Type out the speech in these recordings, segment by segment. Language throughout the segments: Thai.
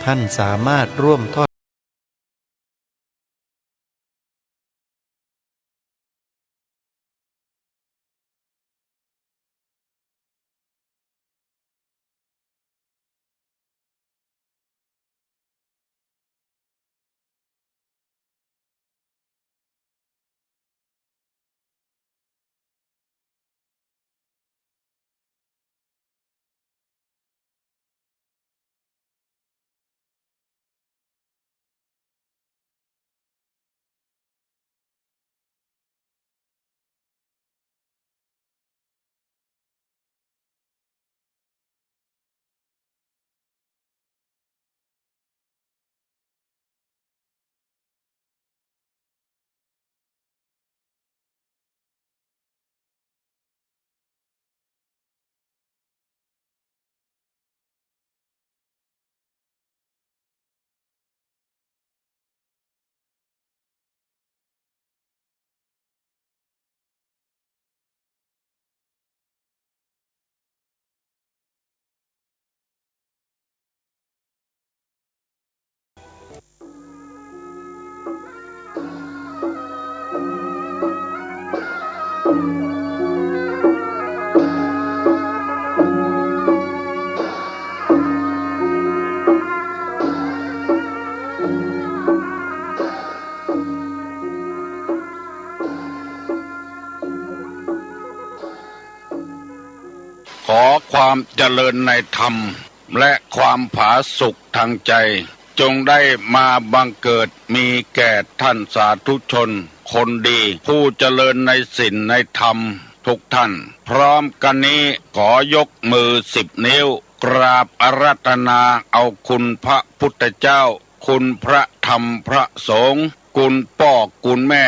ท่านสามารถร่วมทอดขอความเจริญในธรรมและความผาสุกทางใจจงได้มาบังเกิดมีแก่ท่านสาธุชนคนดีผู้เจริญในศีลในธรรมทุกท่านพร้อมกันนี้ขอยกมือ10 นิ้วกราบอาราธนาเอาคุณพระพุทธเจ้าคุณพระธรรมพระสงฆ์คุณพ่อคุณแม่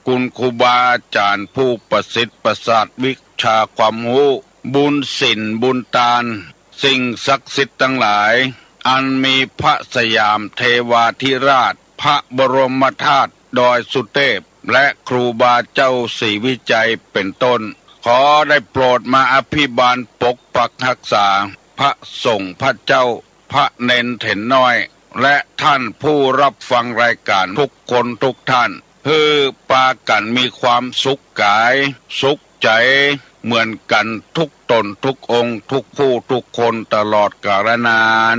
คุณครูบาอาจารย์ผู้ประสิทธิ์ประสาทวิชาความรู้บุญศีลบุญทานสิ่งศักดิ์สิทธิ์ทั้งหลายอันมีพระสยามเทวาธิราชพระบรมธาตุดอยสุเทพและครูบาเจ้าศรีวิจัยเป็นต้นขอได้โปรดมาอภิบาลปกปักรักษาพระสงฆ์พระเจ้าพระเนนเถนน้อยและท่านผู้รับฟังรายการทุกคนทุกท่านเพื่อปากันมีความสุขกายสุขใจเหมือนกันทุกตนทุกองค์ทุกผู้ทุกคนตลอดกาลนาน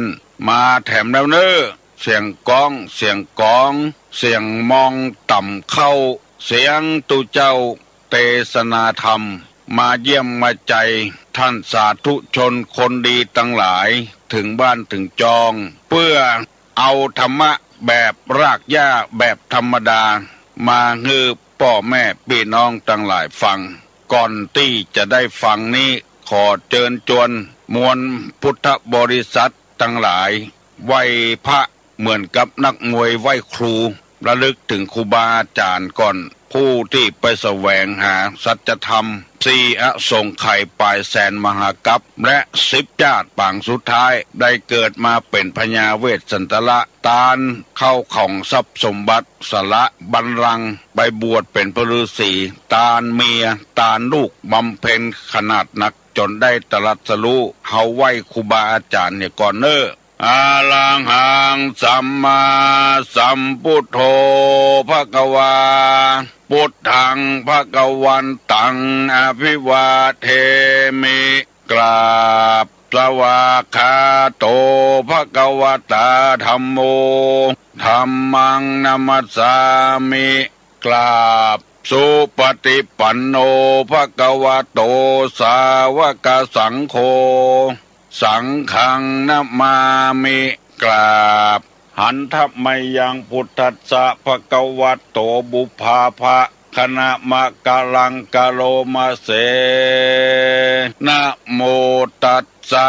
มาแถมแล้วเนอเสียงก้องเสียงกองเสียงมองต่ำเข้าเสียงตุเจ้าเทศนาธรรมมาเยี่ยมมาใจท่านสาธุชนคนดีทั้งหลายถึงบ้านถึงจองเพื่อเอาธรรมะแบบรากหญ้าแบบธรรมดามาฮือพ่อแม่พี่น้องทั้งหลายฟังก่อนที่จะได้ฟังนี้ขอเชิญชวนมวลพุทธบริษัททั้งหลายไหว้พระเหมือนกับนักมวยไหว้ครูระลึกถึงครูบาอาจารย์ก่อนผู้ที่ไปแสวงหาสัจธรรม4 อสงไขยปลายแสนมหากัปและ10 ชาติปางสุดท้ายได้เกิดมาเป็นพญาเวสสันตละตาลเข้าของทรัพย์สมบัติสละบัลลังก์ไปบวชเป็นพระฤาษีตาลเมียตาลลูกบำเพ็ญขนาดหนักจนได้ตรัสรู้เฮาไหว้ครูบาอาจารย์เนี่ยก่อนเนออาลังหังสัมมาสัมพุทโธภควาพุทธังภควันตังอภิวาเทมิกราบสวากขาโตภควตาธัมโมธัมมังนัมสสามิกราบสุปฏิปันโนภควโตสาวกสังโฆสังฆังนะมามิกราบหันทัพไมยังพุทธัสสะภควโตบุพาภะคณะมะกะลังกะโลมาเสนะโมตัสสะ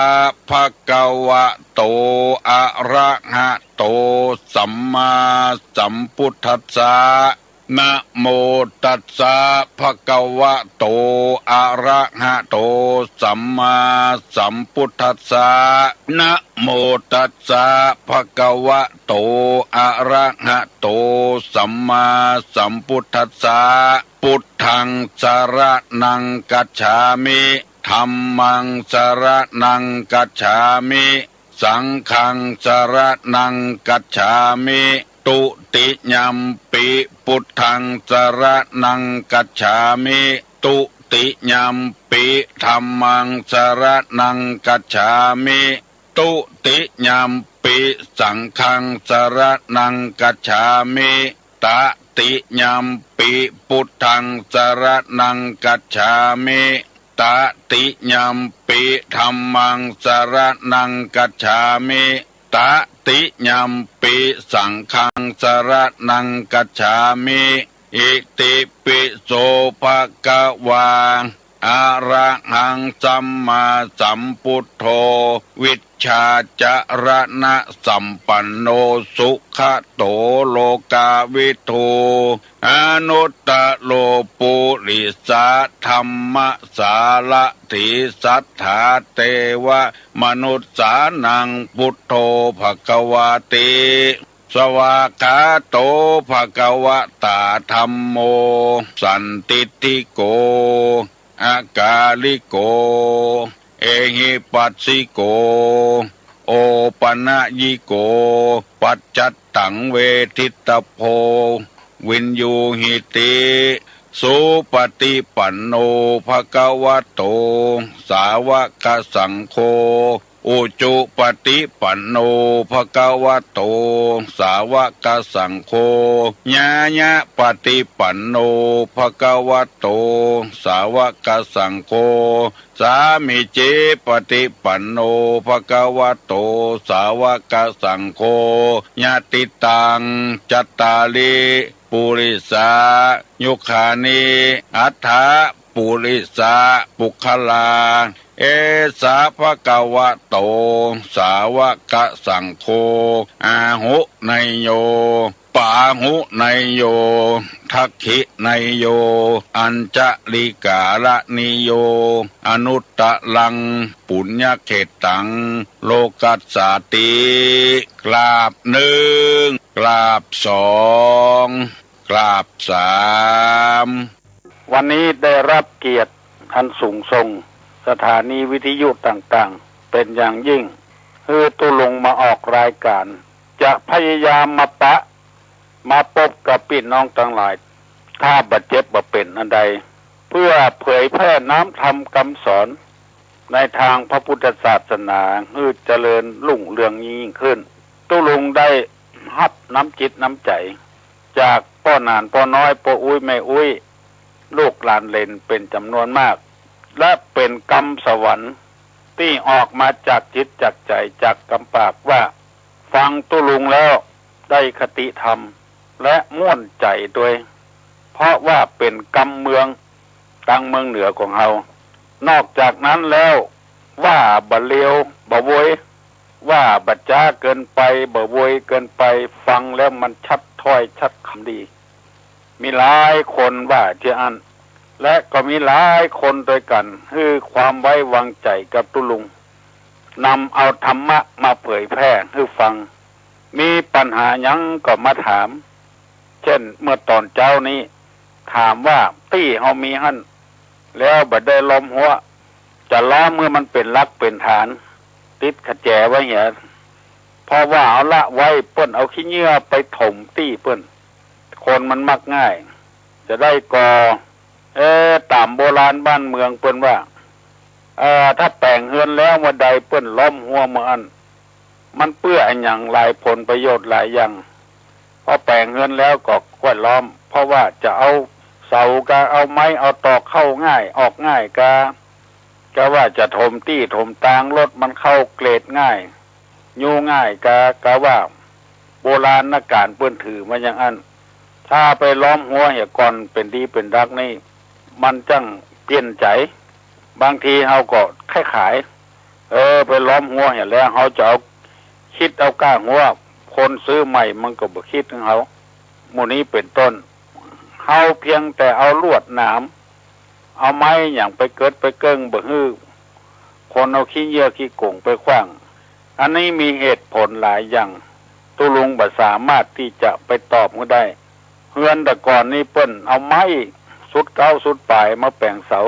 ภะคะวะโตอะระหะโตสัมมาสัมพุทธัสสะนะโมตัสสะภะคะวะโตอะระหะโตสัมมาสัมพุทธัสสะนะโมตัสสะภะคะวะโตอะระหะโตสัมมาสัมพุทธัสสะพุทธังสรณังกัจฉามิธัมมังสรณังกัจฉามิ สังฆังสรณังกัจฉามิตุติยัมปิพุทธังสรณังกัจฉามิตุติยัมปิธัมมังสรณังกัจฉามิตุติยัมปิสังฆังสรณังกัจฉามิตติยัมปิพุทธังสรณังกัจฉามิตติยัมปิธัมมังสรณังกัจฉามิตติยัมปิสังฆังสรณังกัจฉามิอิติปิโสภะคะวาอะระหังสัมมาสัมพุทโธวิชชาจรณะสัมปันโนสุขโตโลกาวิทูอนุตตโลปุริสาธัมมสาละถิสัทธาเทวมนุษสานังพุทโธภควาติสวากขาโตภควตาธัมโมสันติติโกอากาลิโกเอหิปัสสิโกโอปนะยิโกปัจจัตตังเวทิตโพวินยูหิติสุปฏิปันโนภควโตสาวกสังโฆอุจุปฏิปันโนภควโตสาวกสังโฆญาญะปฏิปันโนภควโตสาวกสังโฆสามิเจปฏิปันโนภควโตสาวกสังโฆญาติตังจัตตาลิปุริสายุคานิอัฏฐปุริสาปุคลาเอสาภะคะวะโตสาวกสังโฆอาหุไนโยปาหุไนโยทักขิไนโยอัญจลิกาละนิโยอนุตตะลังปุญญเขตังโลกัสสาติกราบหนึ่งกราบสองกราบสามวันนี้ได้รับเกียรติอันสูงส่งสถานีวิทยุต่างๆเป็นอย่างยิ่งคือตุลงมาออกรายการจะพยายามมาพบกับพี่น้องทั้งหลายถ้าบาดเจ็บบ่เป็นอันใดเพื่อเผยแพร่น้ำธรรมคำสอนในทางพระพุทธศาสนาให้เจริญรุ่งเรืองยิ่งขึ้นตุลงได้รับน้ำจิตน้ำใจจากพ่อนานพ่อน้อยพ่ออุ้ยแม่อุ้ยลูกหลานเลนเป็นจำนวนมากและเป็นกรรมสวรรค์ที่ออกมาจากจิตจากใจจากกำปากว่าฟังตุลุงแล้วได้คติธรรมและม่วนใจด้วยเพราะว่าเป็นกรรมเมืองตังเมืองเหนือของเรานอกจากนั้นแล้วว่าบะเลวบะโวยว่าบัจจ้าเกินไปบะโวยเกินไปฟังแล้วมันชัดถ้อยชัดคำดีมีหลายคนว่าเจ้าอันและก็มีหลายคนด้วยกันคือความไว้วางใจกับตุลุงนำเอาธรรมะมาเผยแพร่ให้ฟังมีปัญหายังก็มาถามเช่นเมื่อตอนเจ้านี้ถามว่าตี้เฮามีหั่นแล้วบ่ได้ล้อมหัวจะล้อมเมื่อมันเป็นลักเป็นฐานติดขะแจไว้เหี่ยเพราะว่าเอาละไว้เปิ้นเอาขี้เหงื่อไปถมตี้เปิ้นคนมันมักง่ายจะได้ก่อตามโบราณบ้านเมืองเปิ้นว่าถ้าแปลงเฮือนแล้วเมื่อใดเปิ้นล้อมหัวเมื่ออันมันเปื้ออันหยังหลายผลประโยชน์หลายอย่างพอแปลงเฮือนแล้วก็ค่อยล้อมเพราะว่าจะเอาเสากะเอาไม้เอาตอกเข้าง่ายออกง่ายก็ว่าจะถมตี้ถมตางรถมันเข้าเกรดง่ายอยู่ง่ายกะว่าโบราณการเปิ้นถือมาอย่างอันถ้าไปล้อมหัวเหี่ยก่อนเป็นดีเป็นดักนี่มันจังเปลี่ยนใจบางทีเฮาก็ขายไปล้อมหัวเหี่ยแล้วเฮาจะเอาคิดเอาก้างหัวคนซื้อใหม่มันก็บ่คิดถึงเฮาหมู่นี้เป็นต้นเฮาเพียงแต่เอาลวดหนามเอาไม้อย่างไปเกิดไปเกิ้งบ่ฮื้อคนเอาขี้เหยื่อขี้โก่งไปขว้างอันนี้มีเหตุผลหลายอย่างตุลุงบ่สามารถที่จะไปตอบก็ได้เฮือนแต่ก่อนนี่เปิ้นเอาไม้สุดเก้าสุดปลายมาแปลงเสา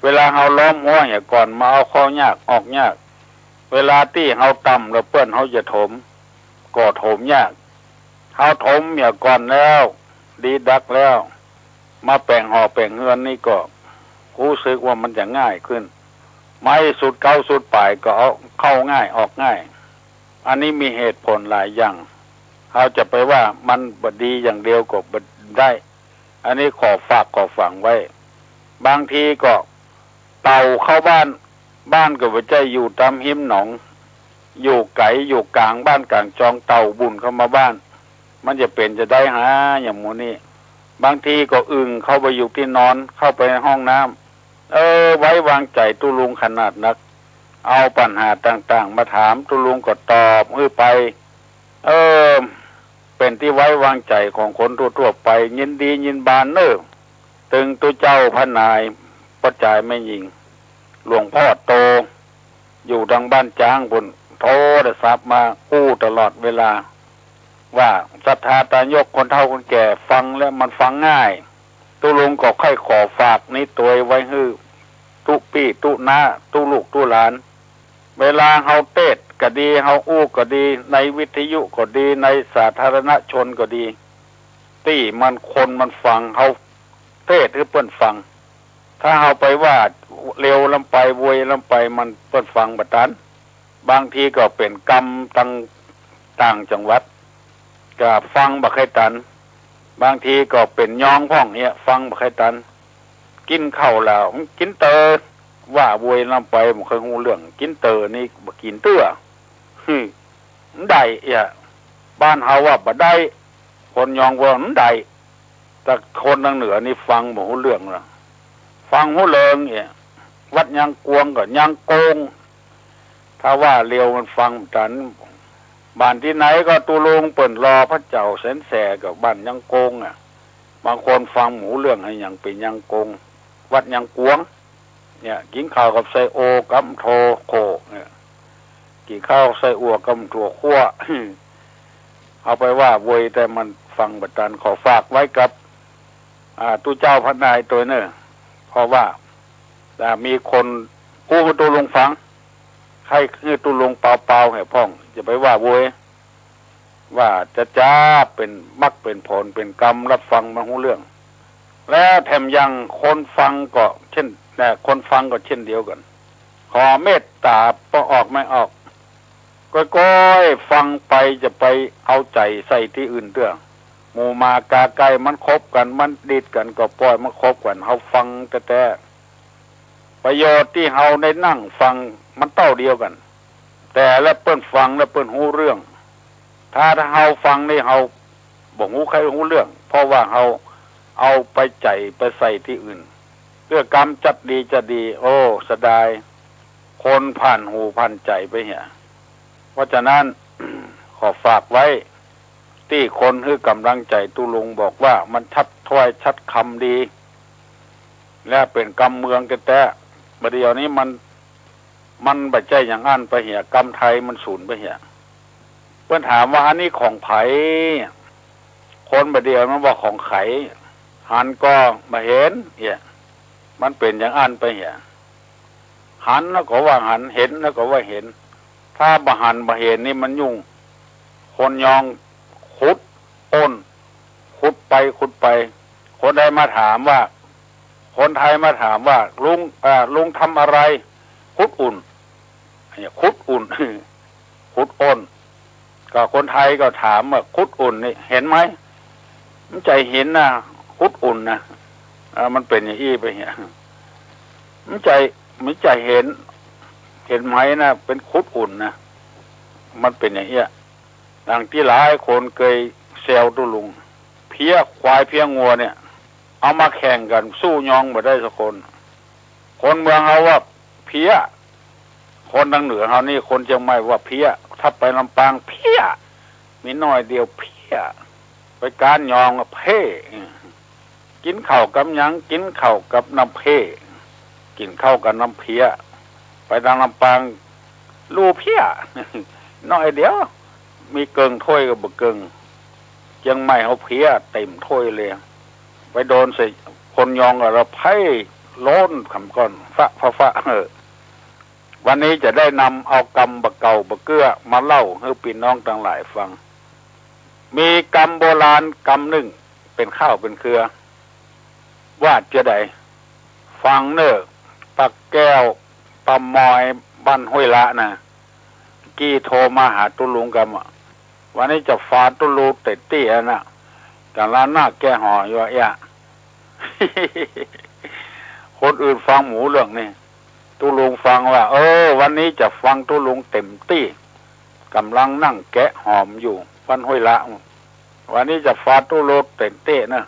เวลาเฮาล้อมหัวเหี่ยก่อนมาเอาข้อยากออกยากเว เวลาที่เฮาต่ำแล้วเพื่อนเฮาจะถมก็ถมยากเฮาถมอย่าก่อนแล้วดีดักแล้วมาแปลงห่อแปลงเฮือนนี่ก็รู้สึกว่ามันจะง่ายขึ้นไม้สุดเก้าสุดปลายก็เอาเข้าง่ายออกง่ายอันนี้มีเหตุผลหลายอย่างเขาจะไปว่ามันบดีอย่างเดียวก็บดได้อันนี้ขอฝากขอฝังไว้บางทีก็เต่าเข้าบ้านก็บ่ใจอยู่ตามหิมหนองอยู่ไกลอยู่กลางบ้านกลางจองเต่าบุญเข้ามาบ้านมันจะเป็นจะได้หาอย่างหมูนี่บางทีก็อึ่งเข้าไปอยู่ที่นอนเข้าไปในห้องน้ำไว้วางใจตุลุงขนาดนักเอาปัญหาต่างๆมาถามตุลุงก็ตอบไปเป็นที่ไว้วางใจของคนทั่วๆไปยินดียินบานตึงตัวเจ้าพระนายประจายไม่ยิงหลวงพ่อโตอยู่ดังบ้านจ้างบนโทรศัพท์มากู้ตลอดเวลาว่าศรัทธาตายกคนเฒ่าคนแก่ฟังแล้วมันฟังง่ายตุลุงก็ค่อยขอฝากนี้ตัวไว้ให้ตุปี้ตุน้าตุลูกตุหลานเวลาเฮาเทศก็ดีเฮาอู้ก็ดีในวิทยุก็ดีในสาธารณชนก็ดีที่มันคนมันฟังเฮาเทศหรือเปิ้นฟังถ้าเฮาไปว่าเร็วลำไปวยลำไปมันเปิ้นฟังบ่ทันบางทีก็เป็นกรรมต่างจังหวัดก็ฟังบ่ค่อยทันบางทีก็เป็นยองพ่องเนี่ยฟังบ่ค่อยทันกินข้าวแล้วกินเตอว่าบวยลำไปบ่เคยฮู้เรื่องกินเตอนี่บ่กินเตื้อได้บ้านเฮาว่าบ่ได้คนยองว่าได้แต่คนทางเหนือนี่ฟังบ่ฮู้เรื่องล่ะฟังฮู้เริงวัดยังกวงก็ยังโกงถ้าว่าเร็วมันฟังทันบ้านที่ไหนก็ตุลุงเปิ่นรอพระเจ้าแสนแสกับบ้านยังโกงบางคนฟังหมูเรื่องให้ยังเป็นยังโกงวัดยังกวงเนี่ยกินข้าวกับไส้โอกำโทโคเนี่ยกินข้าวไส้อัวกำถั่วคั่วเอาไปว่าเวยแต่มันฟังบัดตันขอฝากไว้กับตู้เจ้าพระนายตัวเนี่ยเพราะว่ามีคนกู้ตุลุงฟังใครคือตุลุงเปล่าๆให้พ่องอย่าไปว่าโวยว่าจะจ้าเป็นมักเป็นผลเป็นกรรมรับฟังมาหูเรื่องแล้วแถมยังคนฟังก็เช่นคนฟังก็เช่นเดียวกันขอเมตตาพอออกไม่ออกก้อยๆฟังไปจะไปเอาใจใส่ที่อื่นเด้อหมู่มากาไก่มันคบกันมันดีดกันก็ปล่อยมันคบกันเฮาฟังแต่ประโยชน์ที่เฮาได้นั่งฟังมันเต้าเดียวกันแต่แล้วเปิ้นฟังแล้วเปิ้นฮู้เรื่องถ้าเฮาฟังนี่เฮาบ่ฮู้ใครฮู้เรื่องเพราะว่าเฮาเอาไปใจไปใส่ที่อื่นเพื่อกรรมจัดดีจะดีโอ้เสียดายคนผ่านหูผ่านใจไปเหี้ยเพราะฉะนั้น ขอฝากไว้ที่คนคือกำลังใจตุลุงบอกว่ามันชัดถ้อยชัดคำดีและเป็นกรรมเมืองแต่บัดเดี๋ยวนี้มันบัดใจอย่างอันไปเหี้ยกรรมไทยมันสูญไปเหี้ยเพิ่นถามว่าอันนี้ของไผคนบัดเดี๋ยวมันว่าของไขหันก็มาเห็นมันเป็นอย่างอันไปเหี้ยหันแล้วก็ว่าหันเห็นแล้วก็ว่าเห็นถ้าบ่หันบ่เห็นนี่มันยุ่งคนยองขุดอ้นขุดไปคนใดมาถามว่าคนไทยมาถามว่าลุงทำอะไรขุดอุ่นขุดอุ่น ขุดอ้นก็คนไทยก็ถามว่าขุดอุ่นนี่เห็นไหมมันใจเห็นนะขุดอุ่นนะมันเป็นอย่างอี้ไปเนี่ยมันใจเห็นไหมนะเป็นขุดอุ่นนะมันเป็นอย่างเงี้ยดังที่หลายคนเคยแซวตุลุงเพี้ยควายเพี้ยงัวเนี่ยเอามาแข่งกันสู้ยองมาได้สักคนเมืองเขาว่าเพี้ยคนทางเหนือเขานี่คนเชียงใหม่ว่าเพี้ยถ้าไปลำปางเพี้ยมีน้อยเดียวเพี้ยไปการยองเพ่กินข้าวกับหยังกินข้าวกับน้ำเพ่กินข้าวกับน้ำเพี้ยไปทางลำปางลูเพี้ยน้อยเดียวมีเกิงถ้วยกับบ่เกิงเชียงใหม่เขาเพี้ยเต็มถ้วยเลยไปโดนใส่คนยองเราไพ่โล้นคำก่อนฟ้า วันนี้จะได้นำเอากรรมบะเก่าบะเกื้อมาเล่าให้พี่น้องทั้งหลายฟังมีกรรมโบราณกรรมหนึ่งเป็นข้าวเป็นเครือว่าจะได้ฟังเนอปักแก้วปะมอยบ้านห้วยละนะกี้โทรมาหาตุลุงกันวันนี้จะฟาตุลูเตะตี้นะแต่ละหน้าแกห่ออยู่อ่ะ คนอื่นฟังหมูเรื่องนี่ตุลุงฟังว่าวันนี้จะฟังตุลุงเต็มตี้กำลังนั่งแกะหอมอยู่บ้านห้วยละวันนี้จะฟาตุลูเต็มตี้นะ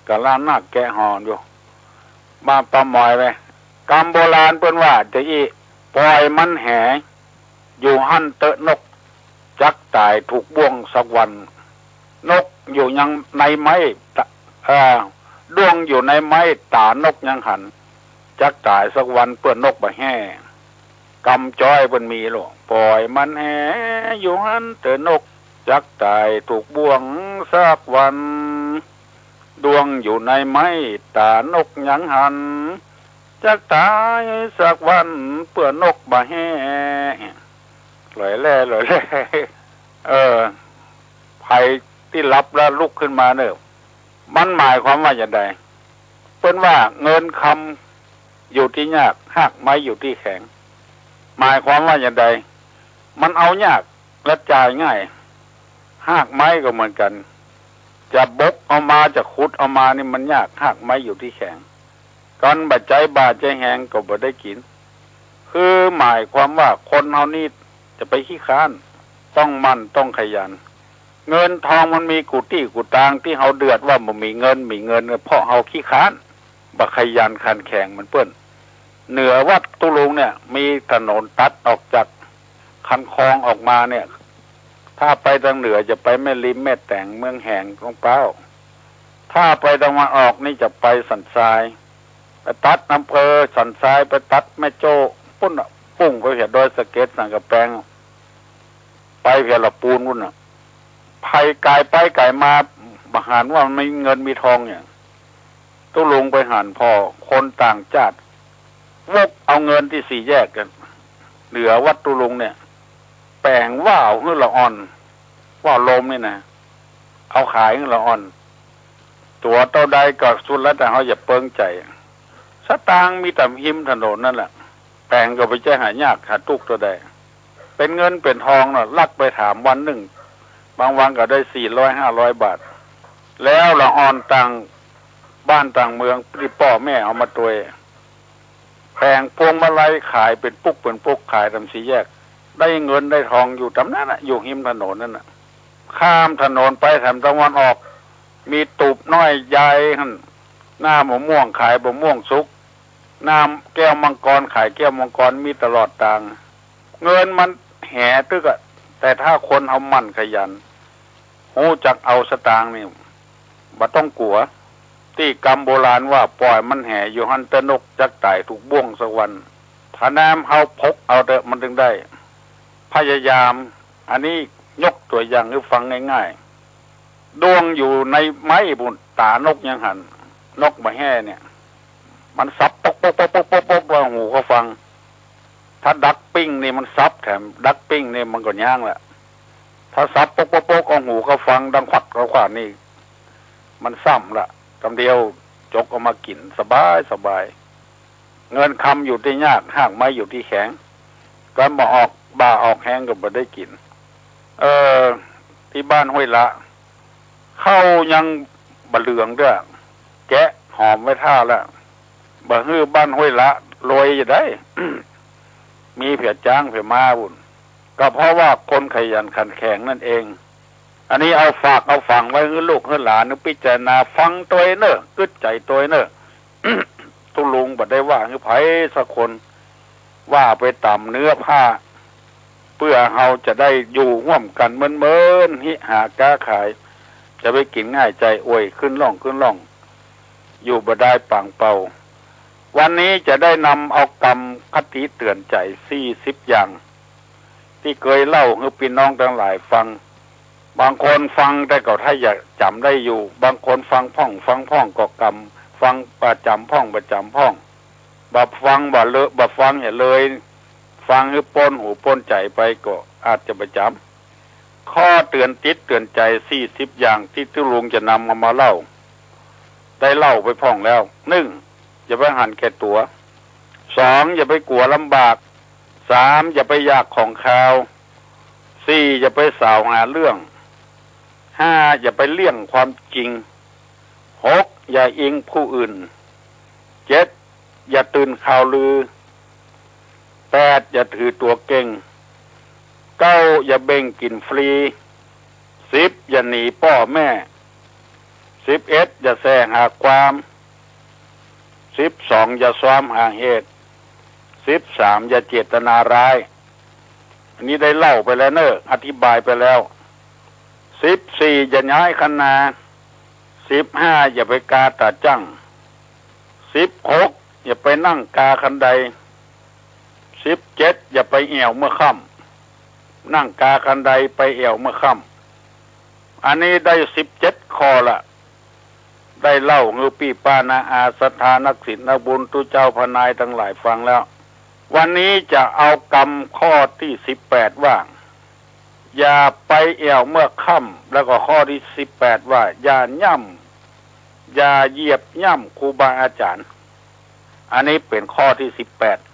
กำลังหน้าแกะหอมอยู่มาปะมอยไปกรรมโบราณเปิ้นว่าจะอีปล่อยมันแหอยู่หั่นเตอะนกจักตายถูกบ่วงสักวันนกอยู่ยังในไม้ดวงอยู่ในไม้ตานกยังหันจักตายสักวันเปื้อนนกบะแห่กำจ้อยเปิ้นมีหรอปล่อยมันแหอยู่หั่นเตอะนกจักตายถูกบ่วงสักวันดวงอยู่ในไม้ตานกยังหันจักตายสักวันเปื้อนนกบะแห่ลอยแล่ภัยที่รับแล้วลุกขึ้นมาเนอะมันหมายความว่าอย่างไรเปิ้นว่าเงินคำอยู่ที่ยากหากไม้อยู่ที่แข็งหมายความว่าอย่างไรมันเอายากและจ่ายง่ายหากไม้ก็เหมือนกันจะบกเอามาจะขุดเอามานี่มันยากหากไม้อยู่ที่แข็งกันบาดใจบาดใจแหงก็บ่ได้กินคือหมายความว่าคนเฮานี่จะไปขี้ค้านต้องมั่นต้องขยันเงินทองมันมีกุฏิกุตางที่เฮาเดือดว่าบ่มีเงินเพราะเฮาขี้ค้านบ่ขยันขันแข็งมันเปิ้นเหนือวัดตุลุงเนี่ยมีถนนตัดออกจากคันคลองออกมาเนี่ยถ้าไปทางเหนือจะไปแม่ริมแม่แต่งเมืองแห่งของเป้าถ้าไปตะวันออกนี่จะไปสันทรายไปตัดอำเภอสันทรายไปตัดแม่โจ้ปุ่งไปเหียดอยสะเก็ดสังกะแปงไปเพียละปูนวุ่นภัยกายไปกายมาบหารว่าไม่เงินมีทองเนี่ยตุลุงไปหันพอคนต่างชาติวกเอาเงินที่สี่แยกกันเหลือวัดตุลุงเนี่ยแปลงว่าวเฮือละอ่อนว่าวลมนี่นะเอาขายเฮือละอ่อนตัวเท่าใดก็สุดแล้วแต่เขาอย่าเปิงใจสตางค์มีแต่หิมถนนนั่นแหละแปลงก็ไปแจ้หายากหาตุกตัวใดเป็นเงินเป็นทองน่ะลักไปถามวันหนึ่งบางวันก็ได้400-500 บาทแล้วละอ่อนต่างบ้านต่างเมืองที่พ่อแม่เอามาตัวแปลงพวงมาลัยขายเป็นปุ๊กขายทำสี่แยกได้เงินได้ทองอยู่ตำนั้นน่ะอยู่หิมถนนนั่นน่ะข้ามถนนไปแถมตะวันออกมีตูบน้อยใหญ่หั่นหน้ามะม่วงขายมะม่วงสุกน้ำแก้วมังกรขายแก้วมังกรมีตลอดทางเงินมันแห่ตึกอะแต่ถ้าคนเอามั่นขยันหูจักเอาสตางค์นี่บ่ต้องกลัวที่กรรมโบราณว่าปล่อยมันแห่อยู่หันตะนกจักตายถูกบ่วงสักวันถ้าน้ำเฮาพกเอาเถอะมันถึงได้พยายามอันนี้ยกตัวอย่างให้ฟังง่ายๆดวงอยู่ในไม้บุญตานกยังหันนกมาแห่เนี่ยมันซับปกว่าหูเขาฟังถ้าดักปิ้งนี่มันซับแถมดักปิ้งนี่มันก็ย่างแหละถ้าซับปกเอาหูเขาฟังดังขวัดเขาขวานนี่มันซ้ำละคำเดียวจกเอามากินสบายเงินคำอยู่ที่ยากห้างไม้อยู่ที่แข็งก็มาออกบ่าออกแห้งก็บ่ได้กินที่บ้านห้วยละเข้ายังบะเหลืองด้วยแกะหอมไว้ท่าแล้วบะฮื้อบ้านห้วยละรวยจะได้ มีเผียจ้างเผียมาบุญก็เพราะว่าคนขยันขันแข็งนั่นเองอันนี้เอาฝากเอาฝังไว้ให้ลูกให้หลานนึกพิจารณาฟังตัวเนอะกึดใจตัวเนอะ ตุลุงบ่ได้ว่าให้ไผสักคนว่าไปต่ำเนื้อผ้าเพื่อเฮาจะได้อยู่ร่วมกันเหมือนหิหาก้าขายจะไปกินง่ายใจอวยขึ้นล่องอยู่บ่ได้ปังเป่าวันนี้จะได้นำเอากรรมคติเตือนใจ40 อย่างที่เคยเล่าให้พี่น้องทั้งหลายฟังบางคนฟังแต่ก็ถ้าอยากจำได้อยู่บางคนฟังพ่องก็กรรมฟังประจำพ่องบ่ฟังบ่เลอะบ่ฟังอย่าเลย ฟังให้ปนหูปนใจไปก็อาจจะประจำข้อเตือนจิตเตือนใจ40อย่างที่ตุลุงจะนำมาเล่าได้เล่าไปพ่องแล้ว1อย่าไปหันแก่ตัว2อย่าไปกลัวลำบาก3อย่าไปอยากของข่าว4อย่าไปสาวหาเรื่อง5อย่าไปเลี่ยงความจริง6อย่าอิงผู้อื่น7อย่าตื่นข่าวลือ8อย่าถือตัวเก่ง9อย่าเบ่งกินฟรี10อย่าหนีพ่อแม่11อย่าแสหาความ12อย่าซ้อมหาเหตุ13อย่าเจตนาร้ายอันนี้ได้เล่าไปแล้วเนอะอธิบายไปแล้ว14อย่าย้ายคณะ15อย่าไปกาตาจั่ง16อย่าไปนั่งกาคันใด17อย่าไปเอี่ยวเมื่อค่ำนั่งกาคันใดไปเอี่ยวเมื่อค่ำอันนี้ได้17ข้อละได้เล่าเงือปีปานาอาสถานักศิลนักบุญตุเจ้าพนายทั้งหลายฟังแล้ววันนี้จะเอากรรมข้อที่18ว่าอย่าไปเอี่ยวเมื่อค่ำแล้วก็ข้อที่18ว่าอย่าย่ำอย่าเหยียบย่ำครูบาอาจารย์อันนี้เป็นข้อที่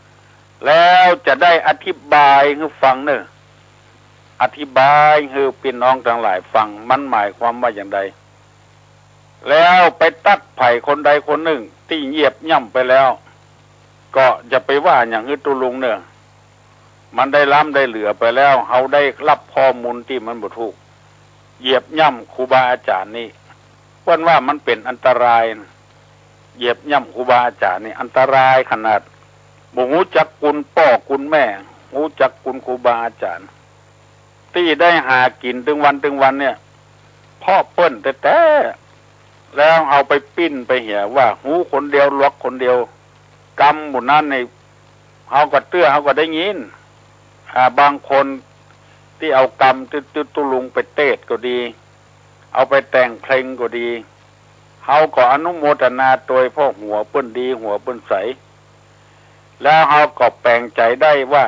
18แล้วจะได้อธิบายให้ฟังเนอะอธิบายให้พี่น้องทั้งหลายฟังมันหมายความว่าอย่างไรแล้วไปตัดไผ่คนใดคนหนึ่งที่เหยียบย่ำไปแล้วก็จะไปว่าอย่างอื่นตุลุงเนอะมันได้ล้ำได้เหลือไปแล้วเอาได้รับข้อมูลที่มันบ่ถูกเหยียบย่ำครูบาอาจารย์นี่เพิ่นว่ามันเป็นอันตรายเหยียบย่ำครูบาอาจารย์นี่อันตรายขนาดบ่ฮู้จักคุณพ่อคุณแม่ฮู้จักคุณครูบาอาจารย์ที่ได้หากินถึงวันเนี่ยพ่อเปิ้นแต่แล้วเอาไปปิ้นไปเหี่ยว่าหูคนเดียวลวกคนเดียวกรรมหมู่นั้นในเฮาก็เตื้อเฮาก็ได้ยินบางคนที่เอากรรมตุลุงไปเทศก็ดีเอาไปแต่งเพลงก็ดีเฮาก็อนุโมทนาโดยพ่อหัวเปิ้นดีหัวเปิ้นใสแล้วเฮาก็แปลงใจได้ว่า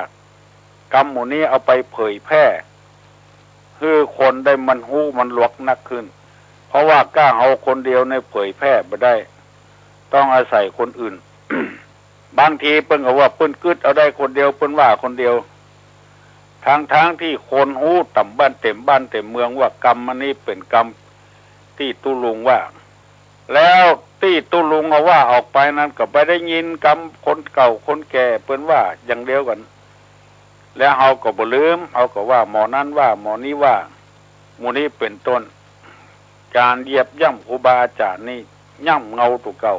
กรรมหมู่นี้เอาไปเผยแพร่คือคนได้มันหู้มันลวกนักขึ้นเพราะว่ากล้าเอาคนเดียวในเผยแพร่ไม่ได้ต้องอาศัยคนอื่น บางทีเปิ้นก็ว่าเปิ้นกึดเอาได้คนเดียวเปิ้นว่าคนเดียวทางที่คนหู้ต่ำบ้านเต็มบ้านเต็มเมืองว่ากรรมมันนี้เป็นกรรมที่ตุลุงว่าแล้วที่ตุลุงเอาว่าออกไปนั้นก็ไปได้ยินกรรมคนเก่าคนแก่เปิ้นว่าอย่างเดียวกันแล้วเฮาก็บ่ลืมเฮาก็ว่าหมอนั้นว่าหมอนี้ว่าหมู่นี้เป็นต้นการเหยียบย่ำครูบาอาจารย์นี่ย่ำเงาตัวเก่า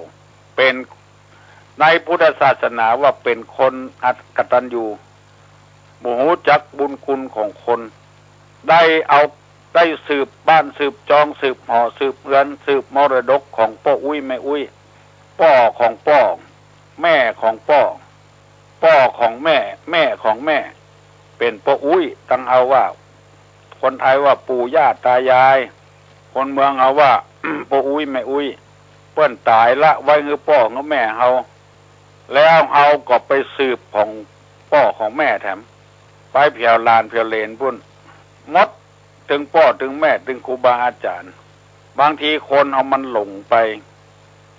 เป็นในพุทธศาสนาว่าเป็นคนกตัญญูบ่ฮู้จักบุญคุณของคนได้สืบบ้านสืบจองสืบหอสืบเรือนสืบมรดกของพ่ออุ้ยแม่อุ้ยพ่อของพ่อแม่ของพ่อของแม่แม่ของแม่เป็นพ่ออุ้ยตั้งเอาว่าคนไทยว่าปู่ย่าตายายคนเมืองเอาว่า พ่ออุ้ยแม่อุ้ยเปิ้นตายละไว้คือพ่อของแม่เฮาแล้วเฮาก็ไปสืบของพ่อของแม่แถมไปเพียวลานเพียวเลนพุ่นมดถึงพ่อถึงแม่ถึงครูบาอาจารย์บางทีคนเอามันหลงไป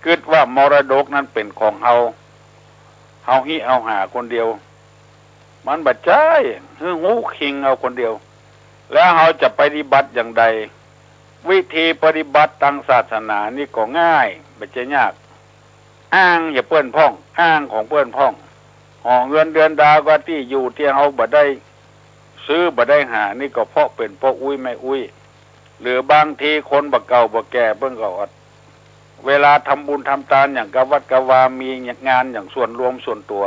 คิดว่ามรดกนั้นเป็นของเฮาฮิเอาหาคนเดียวมันบัดใจคืองูคิงเอาคนเดียวแล้วเฮาจะปฏิบัติอย่างใดวิธีปฏิบัติทางศาสนานี่ก็ง่ายไม่ใช่ยากอ้างอย่าเปื้อนพ่องอ้างของเปื้อนพ่องห่อเงินเดือนดาวก็ที่อยู่ที่เฮาบ่ได้ซื้อบ่ได้หานี่ก็เพราะเป็นพ่ออุ้ยแม่อุ้ยหรือบางทีคนบ่เก่าบ่แก่เพิ่นก็อดเวลาทำบุญทำทานอย่างกวัดกวามีงานอย่างส่วนรวมส่วนตัว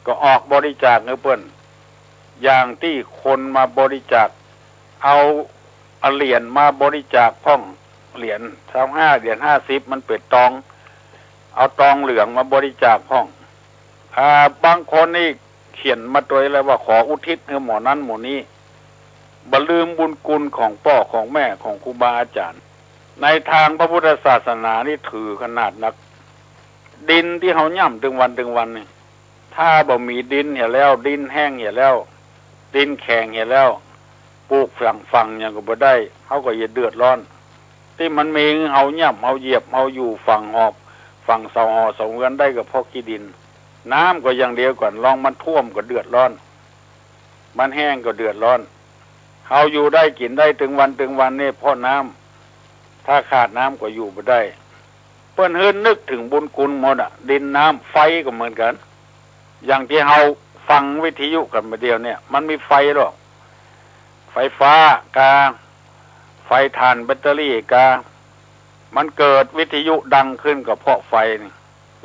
ก็ออกบริจาคเงินเปิ้นอย่างที่คนมาบริจาคเอาเหรียญมาบริจาคพ่องเหรียญ25เหรียญ50มันเป็ดตองเอาตองเหลืองมาบริจาคพ่องบางคนนี่เขียนมาตัวเลยว่าขออุทิศให้หมอนั้นหมอนี้บ่ลืมบุญคุณของพ่อของแม่ของครูบาอาจารย์ในทางพระพุทธศาสนานี่ถือขนาดนักดินที่เฮาย่ำถึงวันนี่ ถ้าบ่มีดินเหี่ยแล้วดินแห้งเหี่ยแล้วดินแข็งเหี่ยแล้วปลูกฝั่งอย่างก็บ่ได้เขาก็อย่าเดือดร้อนที่มันมีเอาย่ำเอาเหยียบเอาอยู่ฝั่งหอบฝั่งเสาหอเสาเงินได้ก็เพราะขี้ดินน้ำก็อย่างเดียวก่อนลองมันท่วมก็เดือดร้อนมันแห้งก็เดือดร้อนเขาอยู่ได้กินได้ถึงวันนี่เพราะน้ำถ้าขาดน้ำก็อยู่ไม่ได้เปิ้นเฮิรนนึกถึงบุญคุณหมดอ่ะดินน้ำไฟก็เหมือนกันอย่างที่เราฟังวิทยุกันมาเดียวเนี่ยมันมีไฟหรอกไฟฟ้ากาไฟถ่านแบตเตอรี่กามันเกิดวิทยุดังขึ้นก็เพราะไฟนี่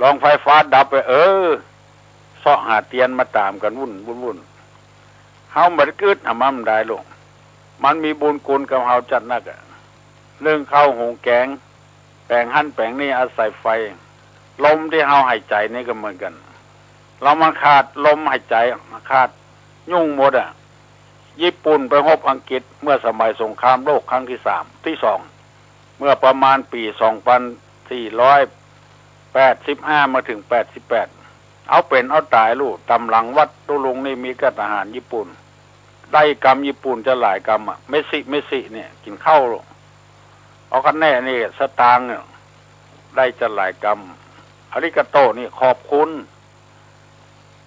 ลองไฟฟ้าดับไปเสาะหาเตียนมาตามกันวุ่นเฮาบ่ได้กึดมั่มได้ลูกมันมีบุญคุณกับเฮาจัดนักอ่ะเรื่องข้าวหุงแกงแปลงหั่นแปลงนี่อาศัยไฟลมที่เฮาหายใจนี่ก็เหมือนกันเรามาขาดลมหายใจขาดยุ่งหมดอ่ะญี่ปุ่นไปรบอังกฤษเมื่อสมัยสงครามโลกครั้งที่2เมื่อประมาณปี2485มาถึง88เอาเป็นเอาตายลูกตำหลังวัดตุลุงนี่มีกทหารญี่ปุ่นได้กรรมญี่ปุ่นจะหลายกรรมอ่ะเมสิเนี่ยกินข้าวเอากันแน่นี่สตางค์เนี่ยได้จะหลายกรรมอาริกาโตนี่ขอบคุณ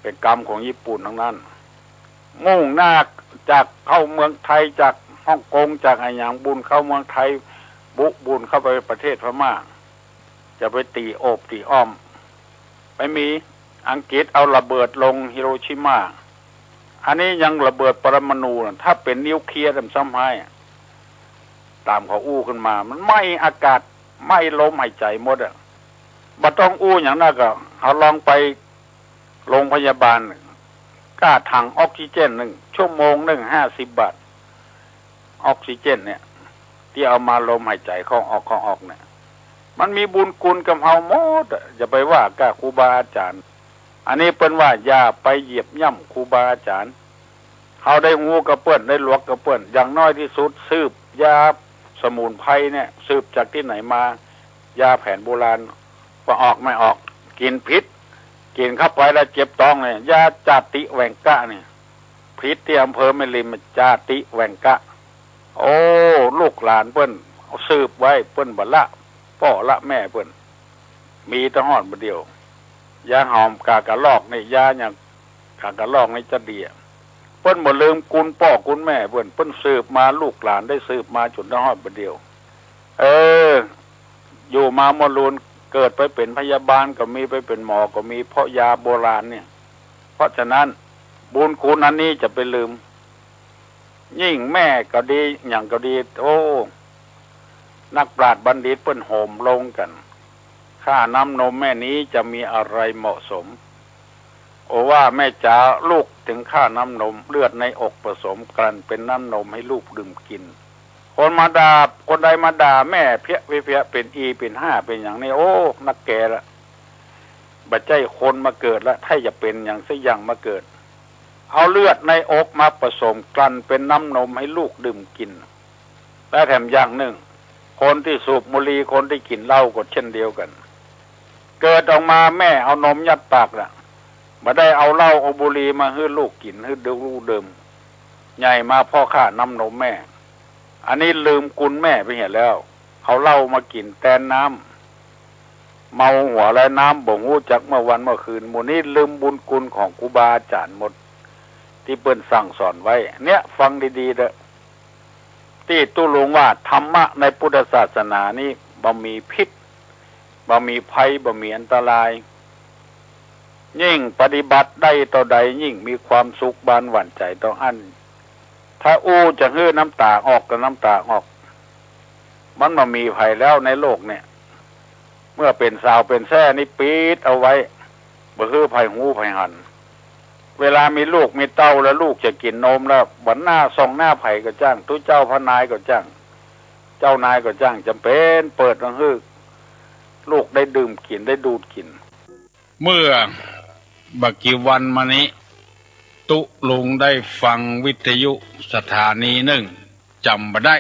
เป็นกรรมของญี่ปุ่นทั้งนั้นมุ่งหน้าจากเข้าเมืองไทยจากฮ่องกงจากไอ้หยางบุญเข้าเมืองไทยบุญเข้าไปประเทศพม่าจะไปตีโอบตีอ้อมไปมีอังกฤษเอาระเบิดลงฮิโรชิมาอันนี้ยังระเบิดปรมาณูนะถ้าเป็นนิวเคลียร์ทำซ้ำให้ตามเขาอู้ขึ้นมามันไหม้อากาศไหม้ลมหายใจหมดอ่ะบ่ต้องอู้อย่างนั้นก็เอาลองไปโรงพยาบาลกล้าถังออกซิเจน1 ชั่วโมง50 บาทออกซิเจนเนี่ยที่เอามาลมหายใจเข้าออกเนี่ยมันมีบุญคุณกับเฮาหมดอย่าไปว่ากครูบาอาจารย์อันนี้เปิ้นว่าอย่าไปเหยียบย่ำครูบาอาจารย์เฮาได้งูกระเปิ้นได้หลวกกระเปิ้นอย่างน้อยที่สุดสืบยาสมุนไพรเนี่ยสืบจากที่ไหนมายาแผนโบราณว่าออกไม่ออกกินพิษกินเข้าไปแล้วเจ็บท้องเนี่ยยาจาติแหวงกะเนี่ยพิษที่อำเภอแม่ริมจาติแหวงกะโอ้ลูกหลานเปิ้นเอาสืบไว้เปิ้นบ่ละพ่อละแม่เปิ้นมีแตะฮอดบ่เดียวยาหอมกากะลอกนี่ยาอย่างกากะลอกนี่จะดีเปิ้นบ่ลืมคุณพ่อคุณแม่เปิ้นสืบมาลูกหลานได้สืบมาจนแตะฮอดบ่เดียวอยู่มาบ่รูนเกิดไปเป็นพยาบาลก็มีไปเป็นหมอก็มีเพราะยาโบราณเนี่ยเพราะฉะนั้นบุญคุณอันนี้จะไปลืมยิ่งแม่ก็ดีอย่างก็ดีโอ้นักปราชญ์บัณฑิตเปิ้นโหมลงกันค่าน้ำนมแม่นี้จะมีอะไรเหมาะสมโอว่าแม่จ๋าลูกถึงค่าน้ำนมเลือดในอกผสมกันเป็นน้ำนมให้ลูกดื่มกินคนมาด่าคนใดมาด่าแม่เพี้ยเป็นเป็น5เป็นอย่างนี้โอ้นักแก่ละบัดใจคนมาเกิดแล้วถ้าจะเป็นอย่างสักอย่างมาเกิดเอาเลือดในอกมาผสมกันเป็นน้ำนมให้ลูกดื่มกินและแถมอย่างหนึ่งคนที่สูบบุหรี่คนที่กินเหล้าก็เช่นเดียวกันเกิดออกมาแม่เอานมยัดปากล่ะมาได้เอาเหล้าเอาบุหรี่มาให้ลูกกินให้ดูดื่มใหญ่มาพ่อข้าน้ำนมแม่อันนี้ลืมกุลแม่ไปเห็นแล้วเอาเหล้ามากินแทนน้ำเมาหัวและน้ำบ่งหูจักเมื่อวันเมื่อคืนหมู่นี้ลืมบุญคุณของครูบาอาจารย์หมดที่เปิ้นสั่งสอนไว้เนี่ยฟังดีๆเด้อที่ตุลุงว่าธรรมะในพุทธศาสนานี้บ่มีพิษบ่มีภัยบ่มีอันตรายยิ่งปฏิบัติได้ต่อใดยิ่งมีความสุขบานหวั่นใจต้องอันถ้าอู้จะฮื้อน้ำตาออกก็น้ำตาออกมันบ่มีภัยแล้วในโลกเนี่ยเมื่อเป็นสาวเป็นแซ่นี่ปิดเอาไว้บ่ฮื้อภัยหูภัยหันเวลามีลูกมีเต้าแล้วลูกจะกินนมแล้ววันหน้าส่องหน้าไผ่ก็จ้างตู้เจ้าพระนายก็จ้างเจ้านายก็จ้างจำเป็นเปิดต้องฮื้อลูกได้ดื่มกินได้ดูดกินเมื่อบักกี่วันมานี้ตุลุงได้ฟังวิทยุสถานีหนึ่งจำมาได้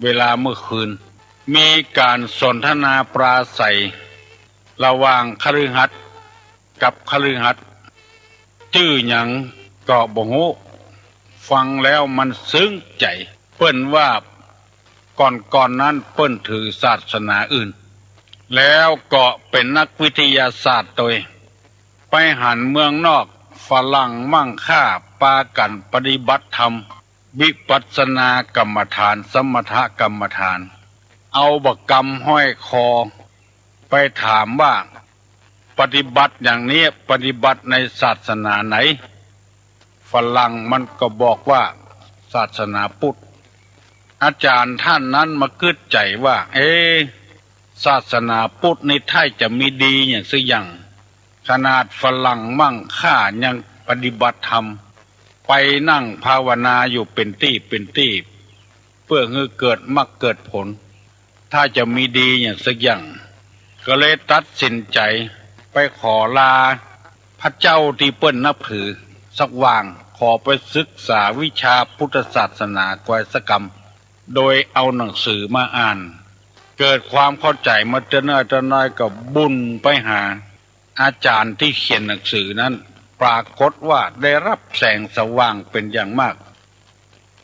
เวลาเมื่อคืนมีการสนทนาปราศัยระหว่างคฤหัสถ์กับคฤหัสถ์ ชื่อหยังก็บ่ฮู้ฟังแล้วมันซึ้งใจเปิ้นว่าก่อนนั้นเปิ้นถือศาสนาอื่นแล้วก็เป็นนักวิทยาศาสตร์โดยไปหันเมืองนอกฝรั่งมั่งค่าปากันปฏิบัติธรรมวิปัสสนากรรมฐานสมถกรรมฐานเอาบักกรรมห้อยคอไปถามว่าปฏิบัติอย่างนี้ปฏิบัติในศาสนาไหนฝรั่งมันก็บอกว่าศาสนาพุทธอาจารย์ท่านนั้นมาคิดใจว่าศาสนาพุทธในไทยจะมีดีอย่างสักอย่างขนาดฝรั่งมั่งค่ายังปฏิบัติธรรมไปนั่งภาวนาอยู่เป็นที่เพื่อให้เกิดมรรคเกิดผลถ้าจะมีดีอย่างสักอย่างก็เลยตัดสินใจไปขอลาพระเจ้าที่เปิ้นนับถือสักว่างขอไปศึกษาวิชาพุทธศาสนากวยกรรมโดยเอาหนังสือมาอ่านเกิดความเข้าใจมาจะน้อยก็บุญไปหาอาจารย์ที่เขียนหนังสือนั้นปรากฏว่าได้รับแสงสว่างเป็นอย่างมาก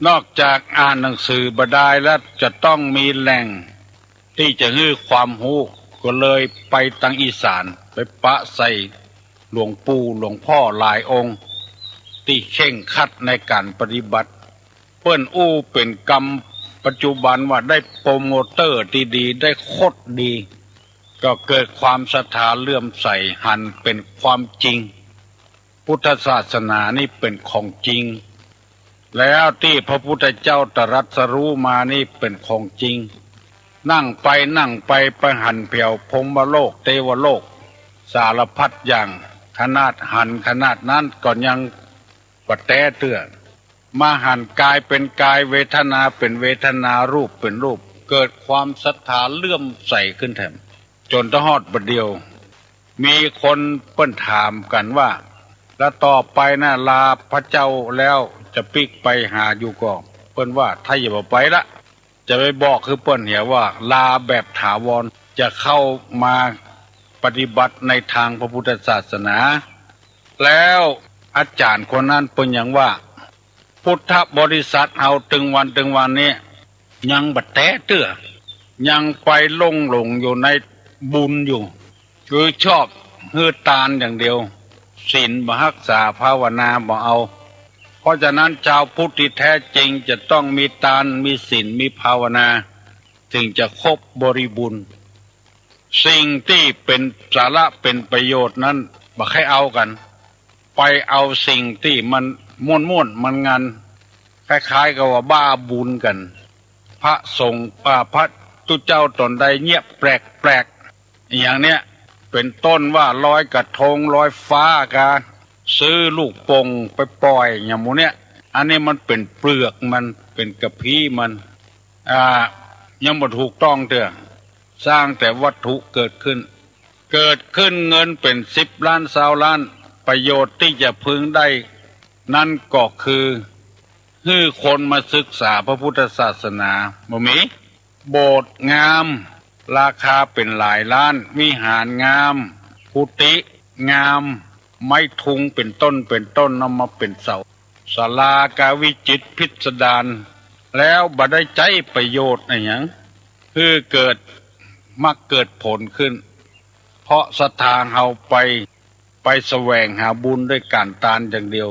นอกจากอ่านหนังสือบดายแล้วจะต้องมีแหล่งที่จะให้ความรู้ก็เลยไปทางอีสานไปปะใส่หลวงปู่หลวงพ่อหลายองค์ที่เข่งคัดในการปฏิบัติเปิ้นเป็นกรรมปัจจุบันว่าได้โปรโมเตอร์ที่ดีได้โคตรดีก็เกิดความศรัทธาเลื่อมใสหันเป็นความจริงพุทธศาสนานี่เป็นของจริงแล้วที่พระพุทธเจ้าตรัสรู้มานี่เป็นของจริงนั่งไปหันเผียวพรหมโลกเทวโลกสารพัดอย่างขนาดหันขนาดนั้นก็ยังปะแต้เตื้อมาหันกายเป็นกายเวทนาเป็นเวทนารูปเป็นรูปเกิดความศรัทธาเลื่อมใสขึ้นแถมจนทอดบัดเดียวมีคนเปิ้นถามกันว่าแล้วต่อไปนะลาพระเจ้าแล้วจะปิกไปหาอยู่ก่อนเปิ้นว่าถ้าอย่าไปละจะไปบอกคือเปิ้นเหียว่าลาแบบถาวรจะเข้ามาปฏิบัติในทางพระพุทธศาสนาแล้วอาจารย์คนนั้นเปิ้นอย่างว่าพุทธบริษัทเอาตึงวันนี้ยังบัดแต้เตื้อยังไปหลงอยู่ในบุญอยู่คือชอบฮือตานอย่างเดียวศีลบ่รักษาภาวนาบ่เอาเพราะฉะนั้นชาวพุทธที่แท้จริงจะต้องมีทานมีศีลมีภาวนาถึงจะครบบริบูรณ์สิ่งที่เป็นสาระเป็นประโยชน์นั้นบ่ให้เอากันไปเอาสิ่งที่มันม่วนมันงานคล้ายๆกับว่าบ้าบุญกันพระสงฆ์พระตุเจ้าตนใดเงียบแปลกอย่างเนี้ยเป็นต้นว่าลอยกระทงลอยฟ้ากาซื้อลูกโป่งไปปล่อยอย่างหมูเนี้ยอันนี้มันเป็นเปลือกมันเป็นกระพี้มันยังบ่ถูกต้องเถอะสร้างแต่วัตถุเกิดขึ้นเงินเป็น10 ล้าน20 ล้านประโยชน์ที่จะพึงได้นั่นก็คือให้คนมาศึกษาพระพุทธศาสนาบ่มีโบสถ์งามราคาเป็นหลายล้านวิหารงามกุฏิงามไม้ทุงเป็นต้นนำมาเป็นเสาศาลากาวิจิตรพิสดารแล้วบ่ได้ใจประโยชน์อะไรอย่างคือเกิดมรรคเกิดผลขึ้นเพราะศรัทธาเฮาไปแสวงหาบุญด้วยการทานอย่างเดียว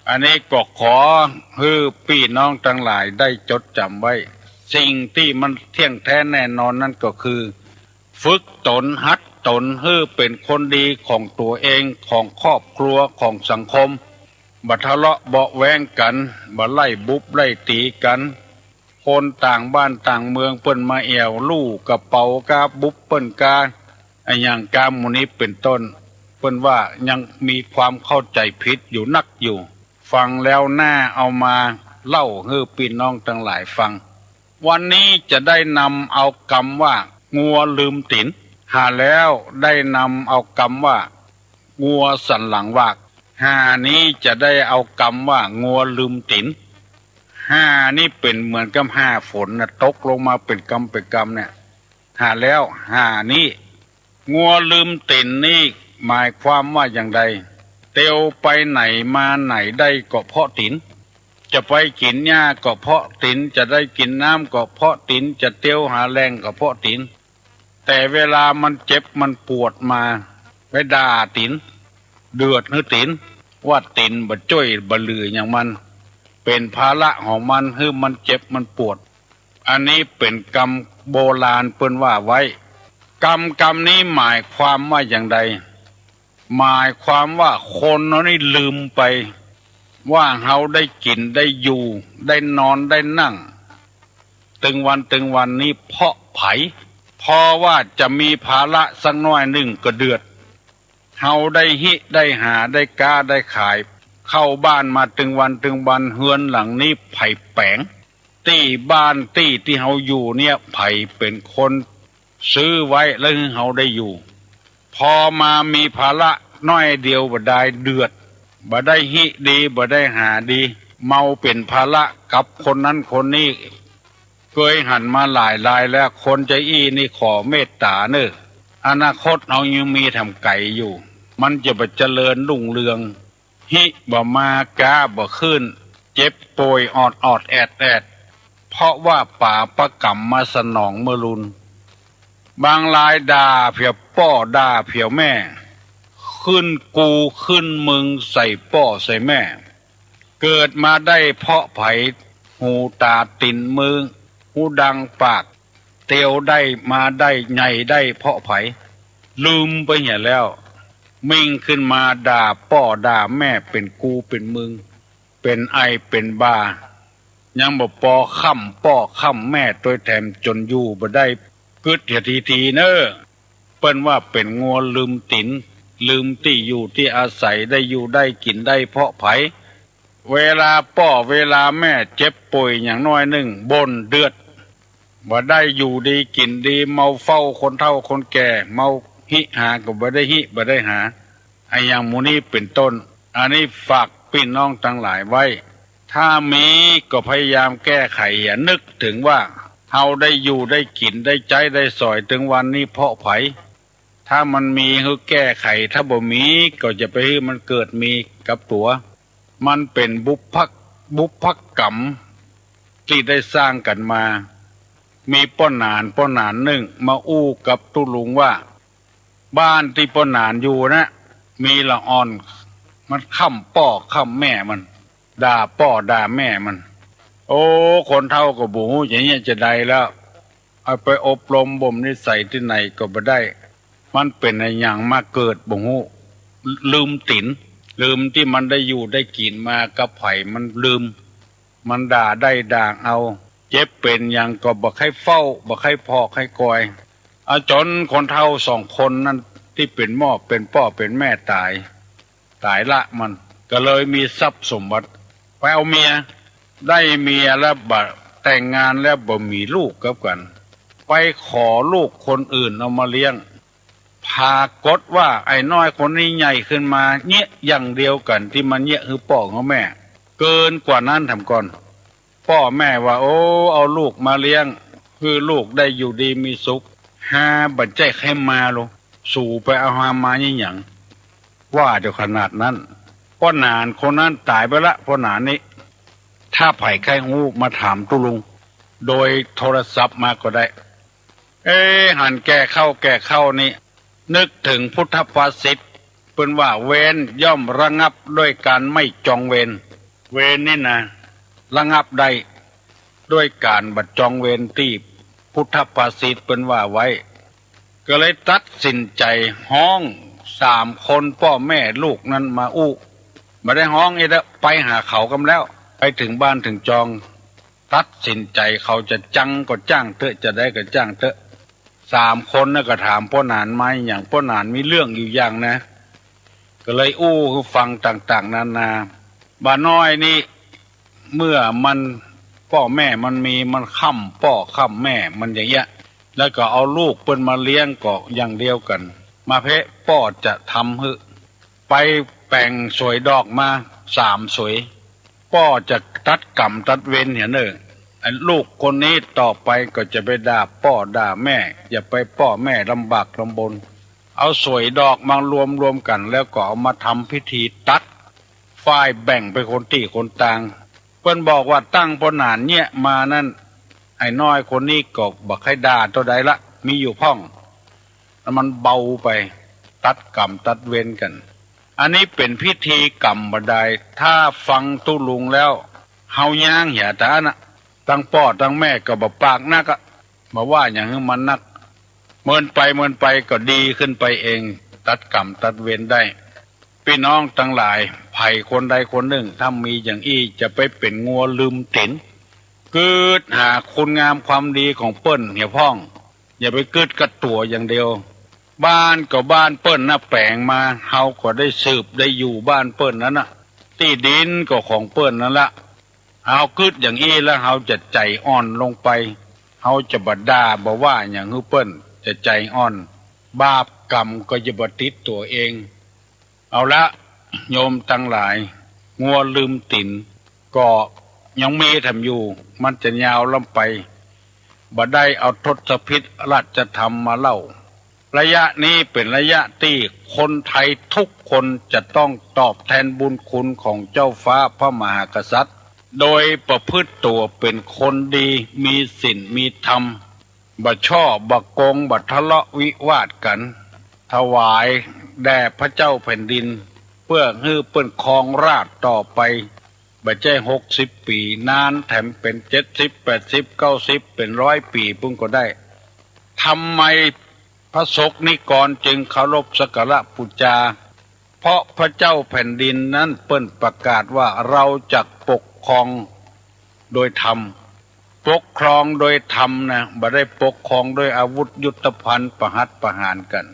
อันนี้ก็ขอให้พี่น้องทั้งหลายได้จดจำไว้สิ่งที่มันเที่ยงแท้แน่นอนนั่นก็คือฝึกตนหัดตนให้เป็นคนดีของตัวเองของครอบครัวของสังคมบ่ทะเลาะเบาะแว้งกันบ่ไล่บุบไล่ตีกันคนต่างบ้านต่างเมืองเปิ้นมาแอวลู่กระเป๋ากาบุบเปิ้นกาอย่างกาหมู่นี้เป็นต้นเปิ้นว่ายังมีความเข้าใจผิดอยู่นักอยู่ฟังแล้วน่าเอามาเล่าให้พี่น้องทั้งหลายฟังวันนี้จะได้นำเอาคำว่างัวลืมตีนหาแล้วได้นำเอาคำว่างัวสันหลังวากหานี้จะได้เอาคำว่างัวลืมตีนห้านี่เป็นเหมือนกับห้าฝนนะตกลงมาเป็นกำเนี่ยหาแล้วหานี้งัวลืมตีนนี่หมายความว่าอย่างไรต เตียวไปไหนมาไหนได้ก็เพราะตินจะไปกินหญ้าก็เพราะตินจะได้กินน้ำก็เพราะตินจะเตียวหาแรงก็เพราะตินแต่เวลามันเจ็บมันปวดมาไปด่าตินเดือดหือตินว่าตินบ่จ้อยบ่ลืออย่างมันเป็นภาระของมันคือมันเจ็บมันปวดอันนี้เป็นกรรมโบราณเปิ้นว่าไว้กรรมนี้หมายความว่าอย่างใดหมายความว่าคนเรานี่ลืมไปว่าเฮาได้กินได้อยู่ได้นอนได้นั่งตึงวันนี้เพราะไผเพราะว่าจะมีภาระสักน้อยหนึ่งก็เดือดเฮาได้หิได้หาได้กาได้ขายเข้าบ้านมาตึงวันเฮือนหลังนี้ไผ่แปงตี้บ้านตี้ที่เฮาอยู่เนี่ยไผ่เป็นคนซื้อไว้แล้วเฮาได้อยู่พอมามีภาระน้อยเดียวบ่ได้เดือดบ่ได้หิดีบ่ได้หาดีเมาเป็นภาระกับคนนั้นคนนี้เคยหันมาหลายแล้วคนใจอี้นี่ขอเมตตาเนอะอนาคตเรายังมีทำไก่อยู่มันจะไปเจริญรุ่งเรืองหิบ่มากาบ่ขึ้นเจ็บป่วยอดแอดเพราะว่าป่าประกรรมมาสนองเมื่อรุนบางรายด่าเพียวป้อด่าเพียวแม่ขึ้นกูขึ้นมึงใส่ป้อใส่แม่เกิดมาได้เพาะไผ่หูตาตินมือหูดังปากเตียวได้มาได้ไงได้เพาะไผ่ลืมไปเหี้ยแล้วมิ่งขึ้นมาด่าป้อด่าแม่เป็นกูเป็นมึงเป็นไอเป็นบายังบ่ปอค่ำป้อค่ำแม่ตัวแถมจนอยู่บ่ได้กึดเหียทีเนอเปิ้นว่าเป็นงัวลืมตินลืมที่อยู่ที่อาศัยได้อยู่ได้กินได้เพาะไผเวลาป้อเวลาแม่เจ็บป่วยอย่างน้อยหนึ่งบ่นเดือดบ่ได้อยู่ดีกินดีเมาเฝ้าคนเฒ่าคนแก่เมาหิหาก็บ่ได้หิบ่ได้หาไอ้อย่างหมู่นี้เป็นต้นอันนี้ฝากพี่น้องทั้งหลายไว้ถ้ามีก็พยายามแก้ไขอย่านึกถึงว่าเฮาได้อยู่ได้กินได้ใจได้สอยถึงวันนี้เพาะไผถ้ามันมีคือแก้ไขถ้าบ่มีก็จะไปให้มันเกิดมีกับตัวมันเป็นบุพกรรมที่ได้สร้างกันมามีป้อนหนานหนึ่งมาอู้กับตุลุงว่าบ้านที่ป้อนหนานอยู่นะมีละอ่อนมันค่ำป้อค่ำแม่มันด่าป้อด่าแม่มันโอ้คนเฒ่าก็บ่ฮู้อย่างเงี้ยจะได้แล้วเอาไปอบรมบ่มนิสัยที่ไหนก็บ่ได้มันเป็นอะไรอย่างมาเกิดบ่ฮู้ลืมตินลืมที่มันได้อยู่ได้กินมากับไผมันลืมมันด่าได้ด่างเอาเจ็บเป็นอย่างก็บ่ให้เฝ้าบ่ให้พอกให้กอยเอาจนคนเฒ่าสองคนนั้นที่เป็นหม้อเป็นป้อเป็นแม่ตายละมันก็เลยมีทรัพย์สมบัติไปเอาเมียได้เมียแล้วบ่แต่งงานแล้วบ่มีลูกกับกันไปขอลูกคนอื่นเอามาเลี้ยงพากฏว่าไอ้น้อยคนนี้ใหญ่ขึ้นมาเงี้ยอย่างเดียวกันที่มันเงี้ยคือพ่อของแม่เกินกว่านั้นทำก่อนพ่อแม่ว่าโอ้เอาลูกมาเลี้ยงคือลูกได้อยู่ดีมีสุขหาบัดใจใครมาลงสู่ไปเอาหามาอย่างว่าเดี๋ยวขนาดนั้นพ่อหนานคนนั้นตายไปละพ่อหนานนี้ถ้าไผ่ใครหูมาถามตุลุงโดยโทรศัพท์มาก็ได้หันแก่เข้านี่นึกถึงพุทธภาษิตเป็นว่าเวรย่อมระงับด้วยการไม่จองเวรเวรนี่นะระงับได้ด้วยการบัดจองเวรที่พุทธภาษิตเป็นว่าไว้ก็เลยตัดสินใจห้อง3 คนพ่อแม่ลูกนั้นมาอู้มาได้ห้องอีกแล้วไปหาเขากันแล้วไปถึงบ้านถึงจองตัดสินใจเขาจะจังก็จ้างเถอะจะได้ก็จ้างเถอะ3 คนน่ะก็ถามพ่อหนานไหมอย่างพ่อหนานมีเรื่องอยู่อย่างนะก็เลยอู้คือฟังต่างๆนานาบ้าน้อยนี่เมื่อมันพ่อแม่มันมีมันค่ำพ่อค่ำแม่มันอย่างเงี้ยแล้วก็เอาลูกเปิ้นมาเลี้ยงก็อย่างเดียวกันมาเพะพ่อจะทำให้ไปแปลงสวยดอกมา3 สวยพ่อจะตัดกรรมตัดเวรเนี่ยเนอะลูกคนนี้ต่อไปก็จะไปด่าพ่อด่าแม่อย่าไปพ่อแม่ลำบากลำบน เอาสวยดอกมารวมกันแล้วก็เอามาทำพิธีตัดฝ่ายแบ่งไปคนที่คนต่างเพิ่นบอกว่าตั้งปนานเนี่ยมานั่นไอ้น้อยคนนี้ก็บักให้ด่าตัวใดละมีอยู่พ่องแล้วมันเบาไปตัดกรรมตัดเวรกันอันนี้เป็นพิธีกรรมบันไดถ้าฟังตุลุงแล้วเฮาย่างเหี่ยตานะตั้งพ่อตั้งแม่ก็บ่ปากนักอะมาว่าอย่างนี้มันนักเมินไปก็ดีขึ้นไปเองตัดกรรมตัดเวรได้พี่น้องทั้งหลายไผ่คนใดคนหนึ่งถ้ามีอย่างอี้จะไปเป็นงัวลืมตินเกิดหาคุณงามความดีของเปิ้นเหี่ยพ่องอย่าไปเกิดกระตัวอย่างเดียวบ้านก็บ้านเปิ้นนะแปลงมาเฮาก็ได้สืบได้อยู่บ้านเปิ้นนั้นน่ะที่ดินก็ของเปิ้นนั่นละเฮาคิดอย่างอี้แล้วเฮาจะใจอ่อนลงไปเฮาจะบ่ด่าบ่ว่าอย่างฮือเปิ้นจะใจอ่อนบาปกรรมก็จะบ่ติดตัวเองเอาละโยมทั้งหลายงัวลืมตินก็ยังมีทำอยู่มันจะยาวล้ำไปบ่ได้เอาทศพิธราชธรรมมาเล่าระยะนี้เป็นระยะที่คนไทยทุกคนจะต้องตอบแทนบุญคุณของเจ้าฟ้าพระมหากษัตริย์โดยประพฤติตัวเป็นคนดีมีศีลมีธรรมบ่ช่อบ่โกงบ่ทะเลาะวิวาทกันถวายแด่พระเจ้าแผ่นดินเพื่อให้เปิ้นครองราชย์ต่อไปบ่ใช่60 ปีนานแถมเป็น70 80 90เป็น100 ปีพุ่งก็ได้ทำไมพระสกนิกรจึงเคารพสักการะบูชาเพราะพระเจ้าแผ่นดินนั้นเปิ้นประกาศว่าเราจะปกครองโดยธรรมปกครองโดยธรรมนะบ่ได้ปกครองโดยอาวุธยุทโธภัณฑ์ประหัตประหารกัน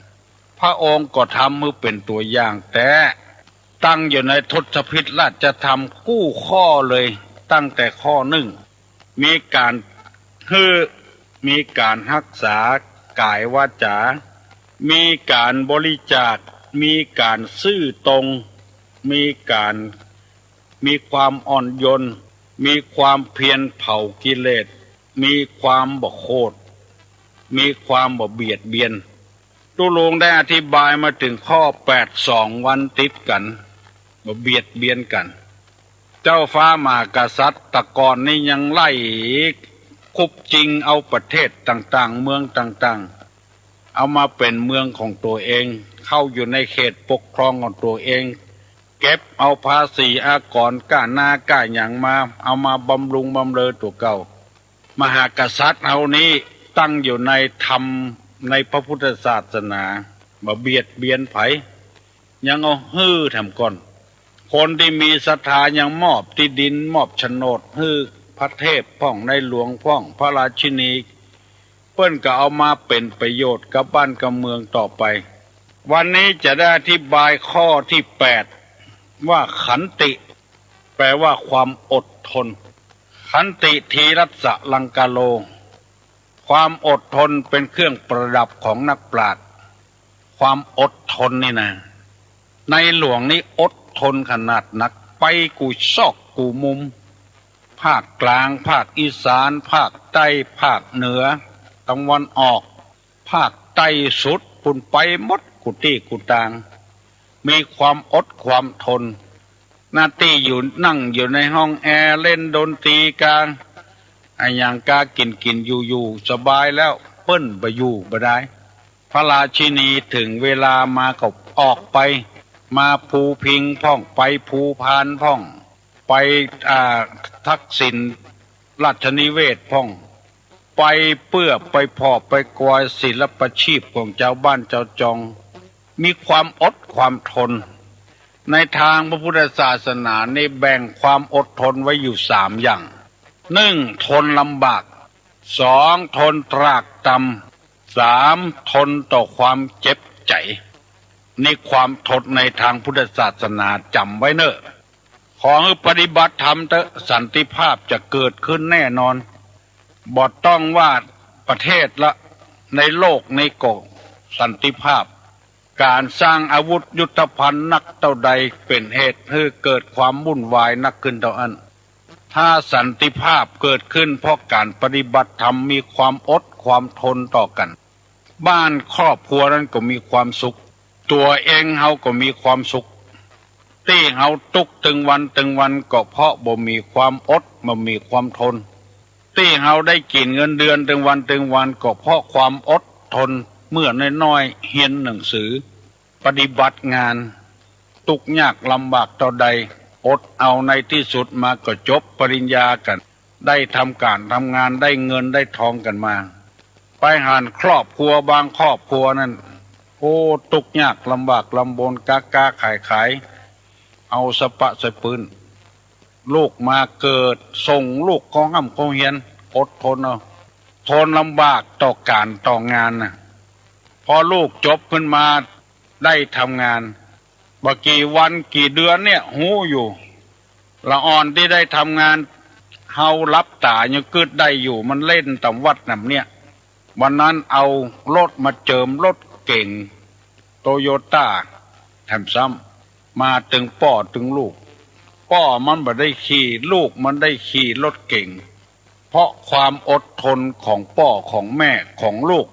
พระองค์ก็ทำมือเป็นตัวอย่างแต่ตั้งอยู่ในทศพิธราชธรรมกู้ข้อเลยตั้งแต่ข้อหนึ่งมีการรักษากายวาจามีการบริจาคมีการซื่อตรงมีความอ่อนโยนมีความเพียรเผากิเลสมีความบ่โคตรมีความบ่เบียดเบียนตุลงได้อธิบายมาถึงข้อ82วันติดกันบ่เบียดเบียนกันเจ้าฟ้ามหากษัตริย์ตะกอนนี่ยังไล่คุบจริงเอาประเทศต่างๆเมืองต่างๆเอามาเป็นเมืองของตัวเองเข้าอยู่ในเขตปกครองของตัวเองเก็บเอาภาษีอากรก้าหน้าก้าอย่างมาเอามาบำรุงบำเรอตัวเก่ามหากษัตริย์เอานี้ตั้งอยู่ในธรรมในพระพุทธศาสนาบ่เบียดเบียนไผยังเอาฮื้อทำก่อนคนที่มีศรัทธายังมอบที่ดินมอบโฉนดฮื้อพระเทพพ่องในหลวงพ่องพระราชินีเปิ้นก็เอามาเป็นประโยชน์กับบ้านกับเมืองต่อไปวันนี้จะได้อธิบายข้อที่8ว่าขันติแปลว่าความอดทนขันติทีรัสสะลังกาโลความอดทนเป็นเครื่องประดับของนักปราชญ์ความอดทนนี่นะในหลวงนี้อดทนขนาดนักไปกูซอกกูมุมภาคกลางภาคอีสานภาคใต้ภาคเหนือตะวันออกภาคใต้สุดปุ่นไปหมดกุฏิกุตางมีความอดความทนหน้าที่อยู่นั่งอยู่ในห้องแอร์เล่นดนตรีกลางไอ้อย่างกากินอยู่สบายแล้วเปิ้นไปอยู่บ่ได้พระราชินีถึงเวลามาก็ออกไปมาภูพิงพ่องไปภูพานพ่องไปทักษิณราชนิเวศพ่องไปเพื่อไปพอไปกวายศิลปชีพของเจ้าบ้านเจ้าจองมีความอดความทนในทางพระพุทธศาสนานี่แบ่งความอดทนไว้อยู่3อย่าง1ทนลำบาก2ทนตรากตรำ3ทนต่อความเจ็บใจนี่ความทนในทางพุทธศาสนาจำไว้เนอะขอให้ปฏิบัติธรรมเถอะสันติภาพจะเกิดขึ้นแน่นอนบ่ต้องว่าประเทศละในโลกในโกสันติภาพการสร้างอาวุธยุทโธภัณฑ์นักเท่าใดเป็นเหตุให้เกิดความวุ่นวายนักขึ้นเท่านั้นถ้าสันติภาพเกิดขึ้นเพราะการปฏิบัติธรรมมีความอดความทนต่อกัน บ้านครอบครัวนั้นก็มีความสุขตัวเองเฮาก็มีความสุขที่เฮาตุกตึงวันก็เพราะบ่มีความอดบ่มีความทนที่เฮาได้กินเงินเดือนตึงวันก็เพราะความอดทนเมื่อน้อยๆเรียนหนังสือปฏิบัติงานทุกข์ยากลำบากต่อใดอดเอาในที่สุดมาก็จบปริญญากันได้ทำการทำงานได้เงินได้ทองกันมาไปหารครอบครัวบางครอบครัวนั้นโอ้ทุกข์ยากลำบากลำบนกาขายเอาสะปะใส่ปืนลูกมาเกิดส่งลูกของห้ำของเฮียนอดทนเอาทนลำบากต่อการต่องานนะพอลูกจบขึ้นมาได้ทำงานบ่กี่วันกี่เดือนเนี่ยหูอยู่ละอ่อนที่ได้ทำงานเฮารับตายังกึดได้อยู่มันเล่นตำวัดนำเนี่ยวันนั้นเอารถมาเจิมรถเก่งโตโยต้าแถมซ้ำมาถึงป่อถึงลูกป่อมันบ่ได้ขี่ลูกมันได้ขี่รถเก่งเพราะความอดทนของป่อของแม่ของลูก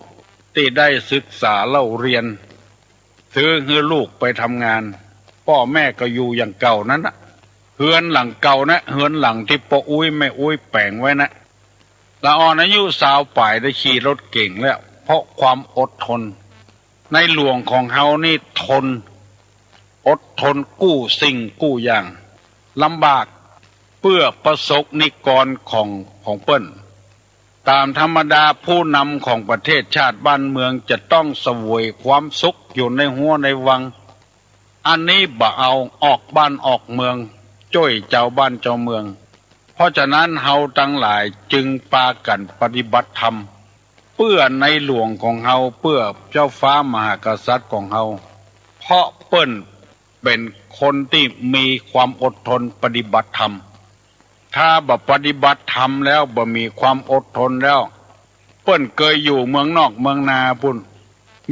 ที่ได้ศึกษาเล่าเรียนซื้อให้ลูกไปทำงานพ่อแม่ก็อยู่อย่างเก่านั้นนะเฮือนหลังเก่านะเฮือนหลังที่ปออุ้ยแม่อุ้ยแปลงไว้นะละอ่อนอายุสาวป่ายได้ขี่รถเก่งแล้วเพราะความอดทนในหลวงของเฮานี่ทนอดทนกู้สิ่งกู้อย่างลำบากเพื่อประสบนิกรของเปิ้นตามธรรมดาผู้นำของประเทศชาติบ้านเมืองจะต้องเสวยความสุขอยู่ในหัวในวังอันนี้บ่เอาออกบ้านออกเมืองจ้อยเจ้าบ้านเจ้าเมืองเพราะฉะนั้นเฮาทั้งหลายจึงปากันปฏิบัติธรรมเพื่อในหลวงของเฮาเพื่อเจ้าฟ้ามหากษัตริย์ของเฮาเพราะเปิ้นเป็นคนที่มีความอดทนปฏิบัติธรรมถ้าบ่ปฏิบัติธรรมแล้วบ่มีความอดทนแล้วเปิ้นเคยอยู่เมืองนอกเมืองนาพุ่น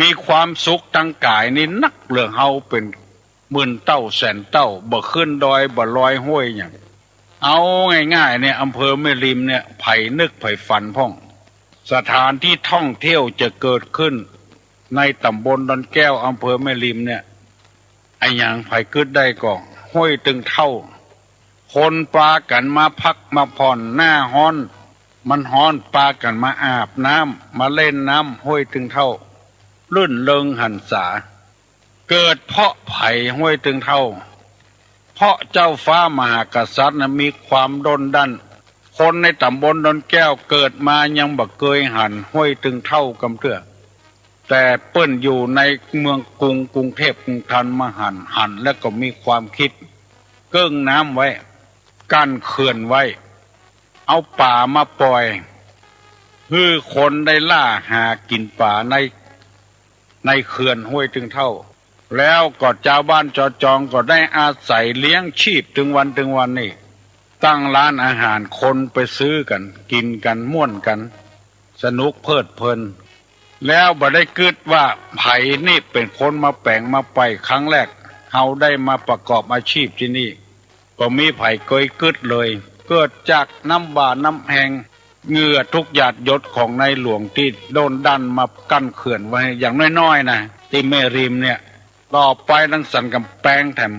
มีความสุขทั้งกายนี่นักเหลือเฮาเป็นหมื่นเต้าแสนเต้าบ่ขึ้นดอยบ่ลอยห้วยอย่างเอาง่ายๆเนี่ยอำเภอแม่ริมเนี่ยไผนึกไผฝันพ่องสถานที่ท่องเที่ยวจะเกิดขึ้นในตำบลดอนแก้วอำเภอแม่ริมเนี่ยไอ้อย่างไผกึดได้ก็ห้วยตึงเท่าคนปลากันมาพักมาผ่อนหน้าฮ้อนมันฮ้อนปลากันมาอาบน้ำมาเล่นน้ำห้วยตึงเท่าลื่นเริงหันษาเกิดเพราะไผ่ห้วยตึงเท่าเพราะเจ้าฟ้ามหากษัตริย์นะมีความดนดันคนในตำบลดอนแก้วเกิดมายังบ่เคยหันห้วยตึงเท่ากำเตื้อแต่เปิ้นอยู่ในเมืองกรุงเทพกรุงธนมาหันแล้วก็มีความคิดเกิ้งน้ำไว้กั้นเขื่อนไว้เอาป่ามาปล่อยคือคนได้ล่าหากินป่าในเขื่อนห้วยตึงเท่าแล้วก็ชาวบ้านจอจองก็ได้อาศัยเลี้ยงชีพถึงวันนี่ตั้งร้านอาหารคนไปซื้อกันกินกันม่วนกันสนุกเพลิดเพลินแล้วบ่ได้กึดว่าไผนี่เป็นคนมาแปลงมาไปครั้งแรกเฮาได้มาประกอบอาชีพที่นี่ก็มีไผเคยกึดเลยเกิดจากน้ำบาน้ำแหงเหงื่อทุกหยาดหยดของในหลวงที่โดนดันมากั้นเขื่อนไว้อย่างน้อยๆนะที่แม่ริมเนี่ยต่อไปทั้งสันกำแพงแถม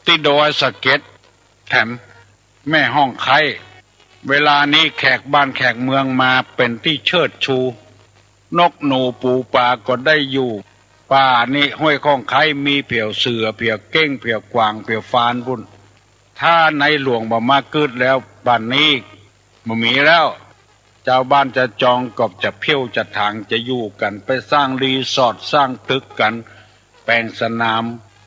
ที่ดอยสะเก็ดแถมแม่ห้องไข่เวลานี้แขกบ้านแขกเมืองมาเป็นที่เชิดชูนกหนูปูปลาก็ได้อยู่ป่านี่ห้วยข้องไข่มีเผียวเสือเผียวเก้งเผียวกวางเผียวฟานบุญถ้าในหลวงบ่มากึดแล้วบ้านนี้บ่มีแล้วเจ้าบ้านจะจองกบจะเพี้ยวจะทางจะอยู่กันไปสร้างรีสอร์ทสร้างตึกกันแปลงสนาม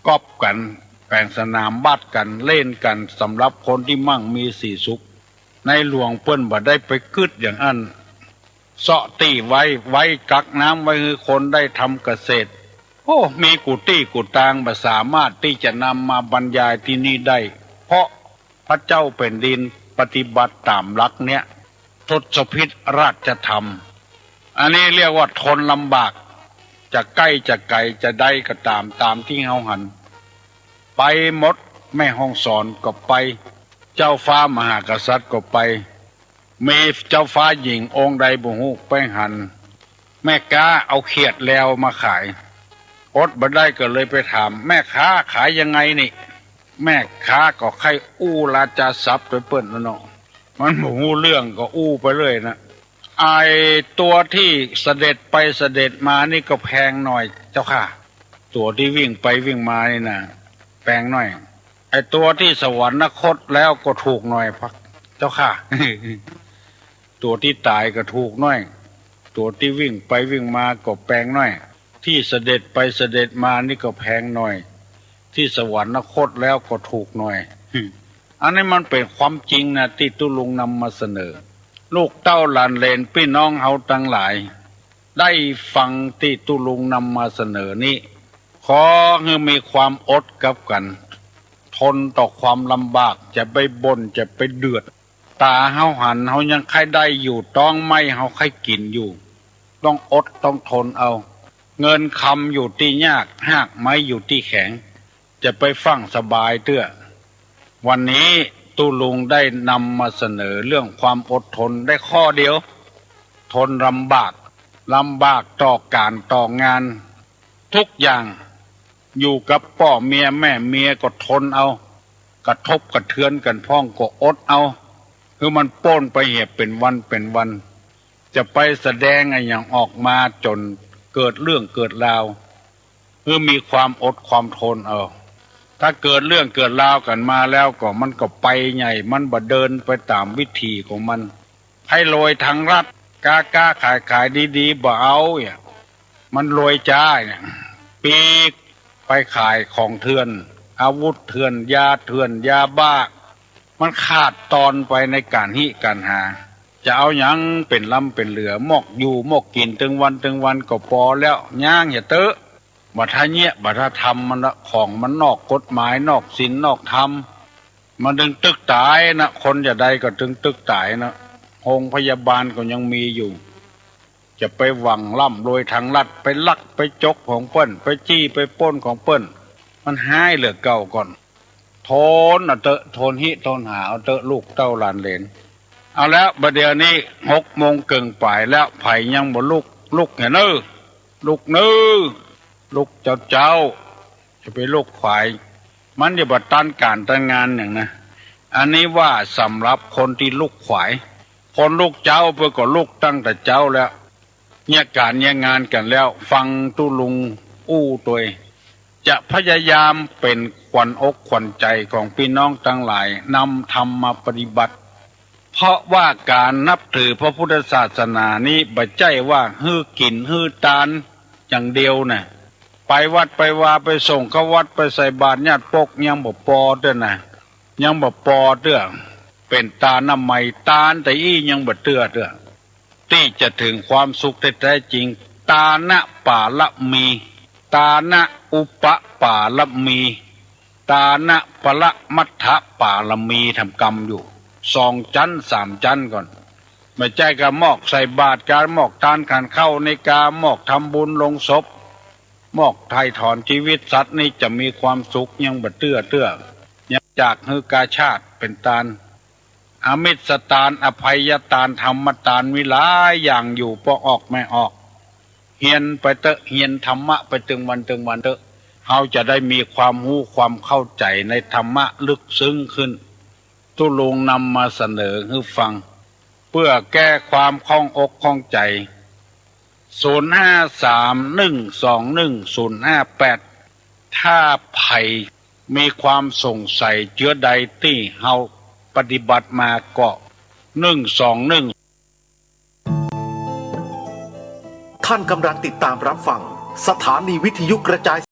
กอบกันแปลงสนามบัดกันเล่นกันสำหรับคนที่มั่งมีสีสุขในหลวงเปิ้นบ่ได้ไปกึดอย่างอันเสาะตีไว้กักน้ำไว้ให้คนได้ทำเกษตรโอ้มีกุฏิกุตางบ่สามารถที่จะนำมาบรรยายที่นี่ได้เพราะพระเจ้าแผ่นดินปฏิบัติตามหลักเนี้ยทศพิธราชธรรมอันนี้เรียกว่าทนลำบากจะใกล้จะไกลจะได้ก็ตามที่เฮาหันไปหมดแม่ห้องสอนก็ไปเจ้าฟ้ามหากษัตริย์ก็ไปมีเจ้าฟ้าหญิงองค์ใดบ่ฮู้ไปหันแ แม่ค้าเอาเขียดแล้วมาขายอดบ่ได้ก็เลยไปถามแม่ค้าขายยังไงนี่แม่ค้าก็ใครอู้ราชาศัพท์ไปเปิ้นแล้วเนาะมันบ่ฮู้เรื่องก็อู้ไปเลยนะไอตัวที่เสด็จไปเสด็จมานี่ก็แพงหน่อยเจ้าค่ะตัวที่วิ่งไปวิ่งมานี่นะแพงหน่อยไอตัวที่สวรรคตแล้วก็ถูกหน่อยพักเจ้าค่ะ ตัวที่ตายก็ถูกหน่อยตัวที่วิ่งไปวิ่งมาก็แพงหน่อยที่เสด็จไปเสด็จมานี่ก็แพงหน่อยที่สวรรคตแล้วก็ถูกหน่อย อันนี้มันเป็นความจริงนะที่ตุลุงนำมาเสนอลูกเต้าหลานเหลนพี่น้องเฮาทั้งหลายได้ฟังที่ตุลุงนำมาเสนอนี้ขอให้มีความอดกับกันทนต่อความลำบากจะไปบ่นจะไปเดือดตาเฮาหันเฮายังใครได้อยู่ต้องไม่เฮาใครกินอยู่ต้องอดต้องทนเอาเงินคำอยู่ที่ยากหากไม้อยู่ที่แข็งจะไปฟังสบายเตื้อวันนี้ตุลุงได้นำมาเสนอเรื่องความอดทนได้ข้อเดียวทนลำบากต่อการต่องานทุกอย่างอยู่กับพ่อเมียแม่เมียก็ทนเอากระทบกระเทือนกันพ้องก็อดเอาคือมันโป้นไปเหตุเป็นวันจะไปแสดงอะไรอย่างออกมาจนเกิดเรื่องเกิดราวคือมีความอดความทนเอาถ้าเกิดเรื่องเกิดราวกันมาแล้วก็มันก็ไปใหญ่มันบ่เดินไปตามวิธีของมันให้โรยทางรัฐกล้าขายดีๆบ่เอาเนี่ยมันโรยจ้าเนี่ยปีกไปขายของเถื่อนอาวุธเถื่อนยาเถื่อนยาบ้ามันขาดตอนไปในการการหาจะเอาหยังเป็นลำเป็นเหลือมอกอยู่มอกกินถึงวันก็พอแล้วย่างอย่าเตอะบัดท่าเนี้ยบัดท่าทำมันละของมันนอกกฎหมายนอกศีลนอกธรรมมันดึงตึกตายนะคนจะใดก็ดึงตึกตายนะโรงพยาบาลก็ยังมีอยู่จะไปหวังล่ำรวยทางลัดไปลักไปจกของเปิ้นไปจี้ไปปล้นของเปิ้นมันหายเหลือเก่าก่อนทนเอาเตอะทนทนหาเอาเตอะลูกเต้าหลานเหลนเอาแล้วบัดเดี๋ยวนี้6 โมงเกิงป่ายแล้วไผ่ยังบ่ลุกเห็นเนอลุกลูกเจ้าจะไปลูกควายมันจะบัดต้านการตั้งงานอย่างนะอันนี้ว่าสำหรับคนที่ลูกขวายคนลูกเจ้าเพื่อก็ลูกตั้งแต่เจ้าแล้วเนี่ยการเนี่ยงานกันแล้วฟังตุลุงอู้ตัวจะพยายามเป็นขวัญอกขวัญใจของพี่น้องทั้งหลายนำธรรมมาปฏิบัติเพราะว่าการนับถือพระพุทธศาสนานี้บ่ใช่ว่าฮื้อกินฮื้อตานอย่างเดียวนะไปวัดไปวาไปส่งเข้าวัดไปใส่บาตรญาติปกยังบ่ปอเด้อนะยังบ่ปอเด้อเป็นตาน้ำไหมตาแต่อี้ยังบ่เตื้อเด้อที่จะถึงความสุขแท้จริงตานะป่าละมีตานะอุปป่าละมีตานะปะละมัทธะป่าละมีทำกรรมอยู่2 ชั้น 3 ชั้นก่อนไม่ใช่กะมอกใส่บาตรการมอกทานขันเข้าในกามอกทำบุญลงศพมอกไถ่ถอนชีวิตสัตว์นี่จะมีความสุขยังบ่เตื้อยังจากฮือกาชาติเป็นตานอมิตรตานอภัยตานธรรมตานวิหลายอย่างอยู่พอออกไม่ออกเฮียนไปเตอะเฮียนธรรมะไปตึงวันเตอะเฮาจะได้มีความรู้ความเข้าใจในธรรมะลึกซึ้งขึ้นตุลุงนำมาเสนอให้ฟังเพื่อแก้ความข้องอกข้องใจ0531210058ถ้าไผ่มีความสงสัยเจือใดที่เฮาปฏิบัติมาก็121ท่านกำลังติดตามรับฟังสถานีวิทยุกระจาย